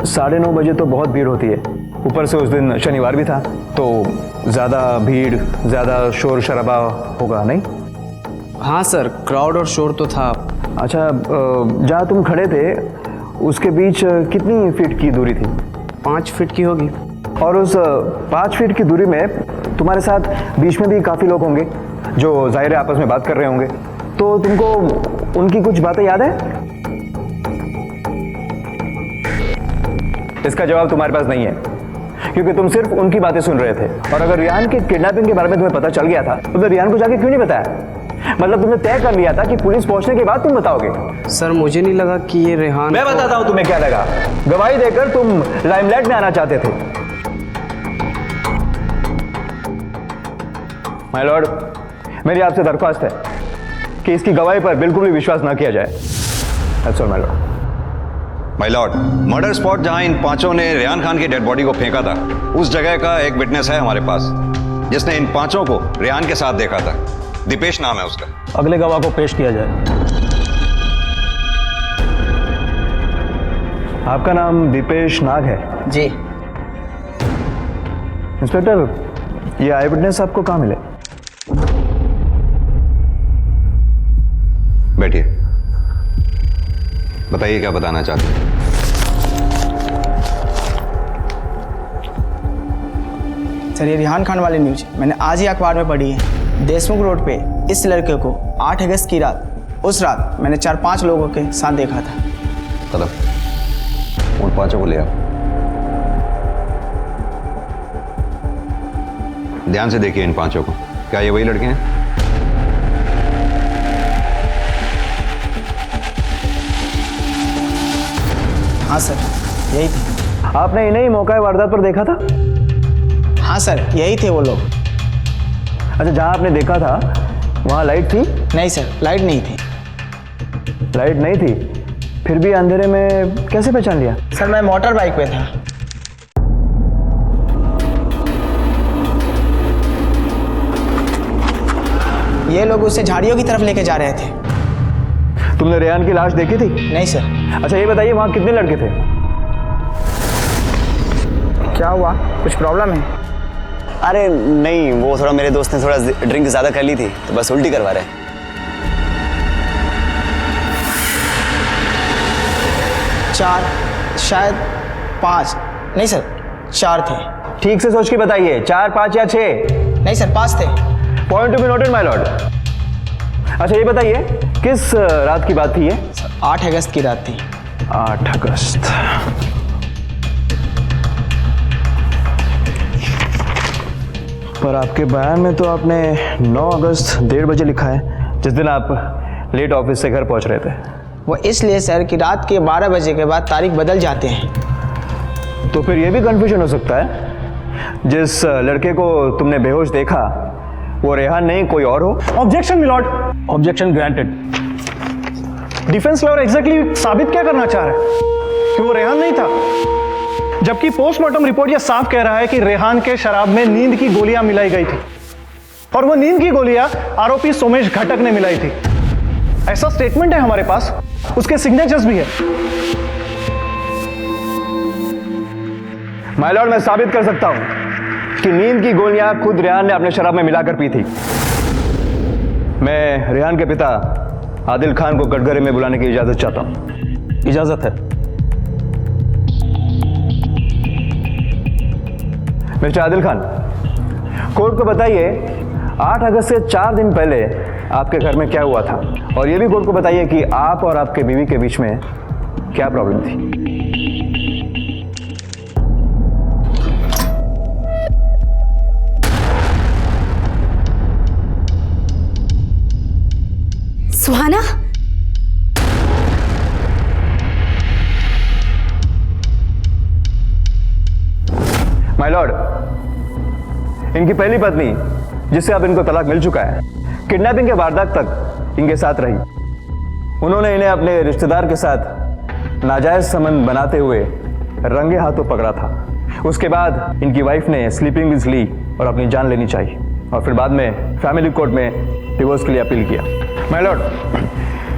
9:30 बजे तो बहुत भीड़ होती है, ऊपर से उस दिन शनिवार भी था, तो ज़्यादा भीड़, ज़्यादा शोर शराबा होगा नहीं? हाँ सर, क्राउड और शोर तो था। अच्छा, जहाँ तुम खड़े थे उसके बीच कितनी फीट की दूरी थी? 5 फीट की होगी। और उस 5 फीट की दूरी में तुम्हारे साथ बीच में भी काफ़ी लोग होंगे जो जाहिर है आपस में बात कर रहे होंगे, तो तुमको उनकी कुछ बातें याद है? इसका जवाब तुम्हारे पास नहीं है, क्योंकि तुम सिर्फ उनकी बातें सुन रहे थे। और अगर रियान की किडनैपिंग के बारे में तुम्हें पता चल गया था तो रियान को जाके क्यों नहीं बताया? मतलब तुमने तय कर लिया था कि पुलिस पहुंचने के बाद तुम बताओगे। सर मुझे नहीं लगा कि ये रेहान। मैं बताता हूं तुम्हें क्या लगा। गवाही देकर तुम लाइमलाइट में आना चाहते थे। माय लॉर्ड, मेरी आपसे दरख्वास्त है कि इसकी गवाही पर बिल्कुल भी विश्वास ना किया जाए। That's all my Lord. My Lord, murder spot जहां इन पांचों ने रेहान खान की डेड बॉडी को फेंका था, उस जगह का एक विटनेस है हमारे पास जिसने इन पांचों को रेहान के साथ देखा था। दीपेश नाम है उसका। अगले गवाह को पेश किया जाए। आपका नाम दीपेश नाग है? जी। इंस्पेक्टर, ये आई विटनेस आपको कहाँ मिले? बैठिए, बताइए क्या बताना चाहते हैं। सर ये रेहान खान वाली न्यूज मैंने आज ही अखबार में पढ़ी है। देशमुख रोड पे इस लड़के को 8 अगस्त की रात, उस रात मैंने 4-5 लोगों के साथ देखा था। कदम, उन पांचों को ले आओ। ध्यान से देखिए इन पांचों को। क्या ये वही लड़के हैं? हाँ सर, यही थे। आपने इन्हें ही मौका वारदात पर देखा था? हाँ सर, यही थे वो लोग। अच्छा, जहाँ आपने देखा था वहाँ लाइट थी? नहीं सर, लाइट नहीं थी। लाइट नहीं थी, फिर भी अंधेरे में कैसे पहचान लिया? सर मैं मोटर बाइक पे था। ये लोग उसे झाड़ियों की तरफ लेके जा रहे थे। तुमने रेहान की लाश देखी थी? नहीं सर। अच्छा ये बताइए, वहाँ कितने लड़के थे? क्या हुआ, कुछ प्रॉब्लम है? अरे नहीं, वो थोड़ा मेरे दोस्त ने थोड़ा ड्रिंक ज़्यादा कर ली थी तो बस उल्टी करवा रहे। चार, शायद 5, नहीं सर 4 थे। ठीक से सोच के बताइए, 4, 5 या 6? नहीं सर, 5 थे। Point to be noted my Lord. अच्छा ये बताइए, किस रात की बात थी ये? 8 अगस्त की रात थी। 8 अगस्त। और आपके बयान में तो आपने 9 अगस्त 1:30 बजे लिखा है, जिस दिन आप लेट ऑफिस से घर पहुंच रहे थे। वो इसलिए सर कि रात के 12 बजे के बाद तारीख बदल जाते हैं। तो फिर ये भी कंफ्यूजन हो सकता है, जिस लड़के को तुमने बेहोश देखा वो रेहान नहीं कोई और हो। Objection milord. Objection granted. Defence lawyer exactly साबित क्या करना चाह रहा है कि वो रेहान नहीं था, जबकि पोस्टमार्टम रिपोर्ट यह साफ कह रहा है कि रेहान के शराब में नींद की गोलियां मिलाई गई थी और वो नींद की गोलियां आरोपी सोमेश घटक ने मिलाई थी। ऐसा स्टेटमेंट है हमारे पास, उसके सिग्नेचर्स भी है। माय लॉर्ड, मैं साबित कर सकता हूं कि नींद की गोलियां खुद रेहान ने अपने शराब में मिलाकर पी थी। मैं रेहान के पिता आदिल खान को कटघरे में बुलाने की इजाजत चाहता हूं। इजाजत है। मिस्टर आदिल खान, कोर्ट को बताइए 8 अगस्त से 4 दिन पहले आपके घर में क्या हुआ था, और यह भी कोर्ट को बताइए कि आप और आपके बीवी के बीच में क्या प्रॉब्लम थी। सुहाना, माय लॉर्ड, इनकी पहली पत्नी, जिससे अब इनको तलाक मिल चुका है, किडनैपिंग के वारदात तक इनके साथ रही। उन्होंने इन्हें अपने रिश्तेदार के साथ नाजायज संबंध बनाते हुए रंगे हाथों पकड़ा था। उसके बाद इनकी वाइफ ने स्लीपिंग पिल्स ली और अपनी जान लेनी चाहिए, और फिर बाद में फैमिली कोर्ट में डिवोर्स के लिए अपील किया। माय लॉर्ड,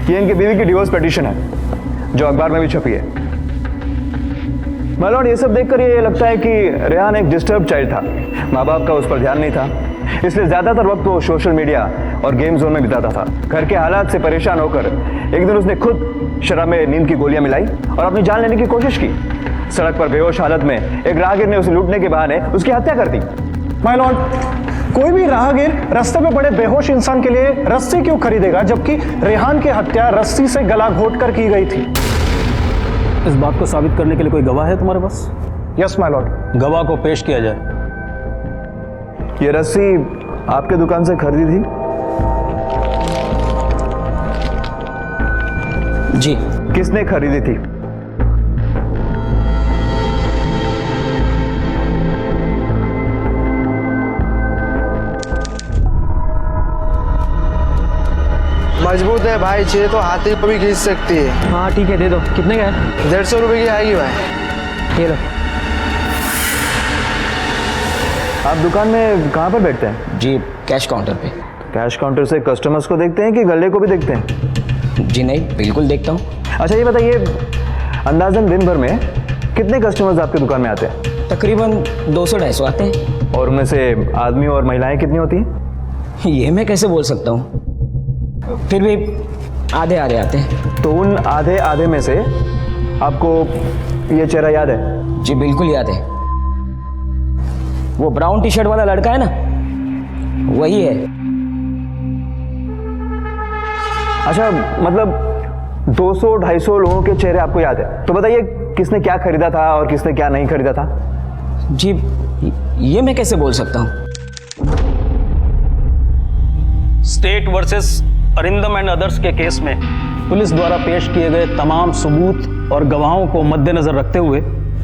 ये इनकी बीवी की डिवोर्स पिटीशन है, जो अखबार में भी छपी है। माय लॉर्ड, ये सब देखकर ये लगता है कि रेहान एक डिस्टर्ब चाइल्ड था। माँ बाप का उस पर ध्यान नहीं था, इसलिए ज्यादातर वक्त वो सोशल मीडिया और गेम जोन में बिताता था। घर के हालात से परेशान होकर एक दिन उसने खुद शराब में नींद की गोलियां मिलाई और अपनी जान लेने की कोशिश की। सड़क पर बेहोश हालत में एक राहगीर ने उसे लूटने के बहाने उसकी हत्या कर दी। माय लॉर्ड, कोई भी राहगीर रास्ते पे पड़े बेहोश इंसान के लिए रस्सी क्यों खरीदेगा, जबकि रेहान की हत्या रस्सी से गला घोट कर की गई थी। इस बात को साबित करने के लिए कोई गवाह है तुम्हारे पास? Yes my Lord. गवाह को पेश किया जाए। ये रस्सी आपके दुकान से खरीदी थी? जी। किसने खरीदी थी? मजबूत है भाई, चाहिए तो हाथी पर भी खींच सकती है। हाँ ठीक है, दे दो। कितने का है? 150 रुपए की आएगी भाई। ये लो। आप दुकान में कहाँ पर बैठते हैं? जी, कैश काउंटर पे। कैश काउंटर से कस्टमर्स को देखते हैं कि गले को भी देखते हैं? जी नहीं, बिल्कुल देखता हूँ। अच्छा ये बताइए, अंदाजन दिन भर में कितने कस्टमर्स आपकी दुकान में आते हैं? तकरीबन 200-250 आते हैं। और उनमें से आदमी और महिलाएं कितनी होती हैं? ये मैं कैसे बोल सकता हूँ, फिर भी आधे आधे आते हैं। तो उन आधे आधे में से आपको ये चेहरा याद है? जी बिल्कुल याद है। वो ब्राउन टी शर्ट वाला लड़का है ना, वही है। अच्छा, मतलब 200-250 लोगों के चेहरे आपको याद है। तो बताइए किसने क्या खरीदा था और किसने क्या नहीं खरीदा था? जी ये मैं कैसे बोल सकता हूँ। State versus Arindam and others के केस में पुलिस द्वारा पेश किए गए तमाम सबूत और गवाहों को मद्देनजर रखते हुए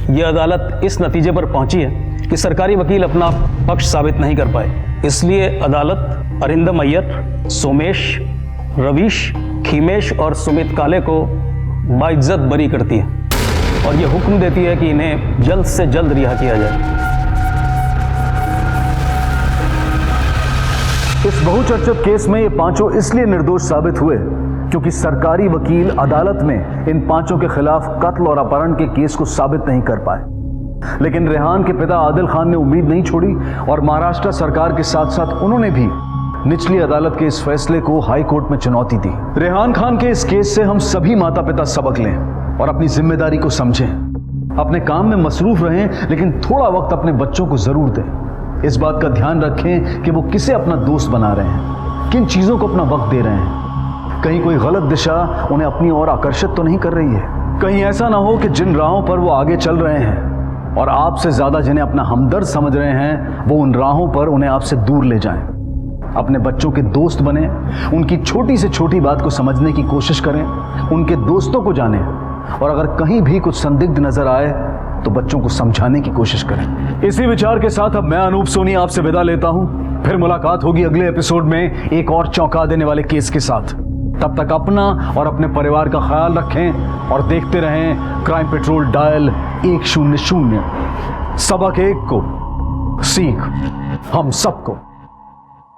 यह अदालत इस नतीजे पर पहुंची है कि सरकारी वकील अपना पक्ष साबित नहीं कर पाए। इसलिए अदालत अरिंदम अय्यर, सोमेश, रवीश, खीमेश और सुमित काले को बाइज्जत बरी करती है और यह हुक्म देती है कि इन्हें जल्द से जल्द रिहा किया जाए। इस बहुचर्चित केस में ये पांचों इसलिए निर्दोष साबित हुए क्योंकि सरकारी वकील अदालत में इन पांचों के खिलाफ कत्ल और अपहरण के केस को साबित नहीं कर पाए। लेकिन रेहान के पिता आदिल खान ने उम्मीद नहीं छोड़ी और महाराष्ट्र सरकार के साथ साथ उन्होंने भी निचली अदालत के इस फैसले को हाई कोर्ट में चुनौती दी। रेहान खान के इस केस से हम सभी माता पिता सबक लें और अपनी जिम्मेदारी को समझें। अपने काम में मसरूफ रहें, लेकिन थोड़ा वक्त अपने बच्चों को जरूर दें। इस बात का ध्यान रखें कि वो किसे अपना दोस्त बना रहे हैं, किन चीजों को अपना वक्त दे रहे हैं। कहीं कोई गलत दिशा उन्हें अपनी ओर आकर्षित तो नहीं कर रही है। कहीं ऐसा ना हो कि जिन राहों पर वो आगे चल रहे हैं और आपसे ज्यादा जिन्हें अपना हमदर्द समझ रहे हैं वो उन राहों पर उन्हें आपसे दूर ले जाएं। अपने बच्चों के दोस्त बने, उनकी छोटी से छोटी बात को समझने की कोशिश करें, उनके दोस्तों को जानें और अगर कहीं भी कुछ संदिग्ध नजर आए तो बच्चों को समझाने की कोशिश करें। इसी विचार के साथ अब मैं अनूप सोनी आपसे विदा लेता हूं। फिर मुलाकात होगी अगले एपिसोड में एक और चौंका देने वाले केस के साथ। तब तक अपना और अपने परिवार का ख्याल रखें और देखते रहें क्राइम पेट्रोल डायल 100। सबक एक को सीख हम सबको।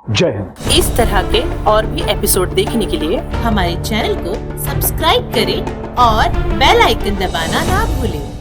जय हिंद। इस तरह के और भी एपिसोड देखने के लिए हमारे चैनल को सब्सक्राइब करें और बेल आइकन दबाना ना भूलें।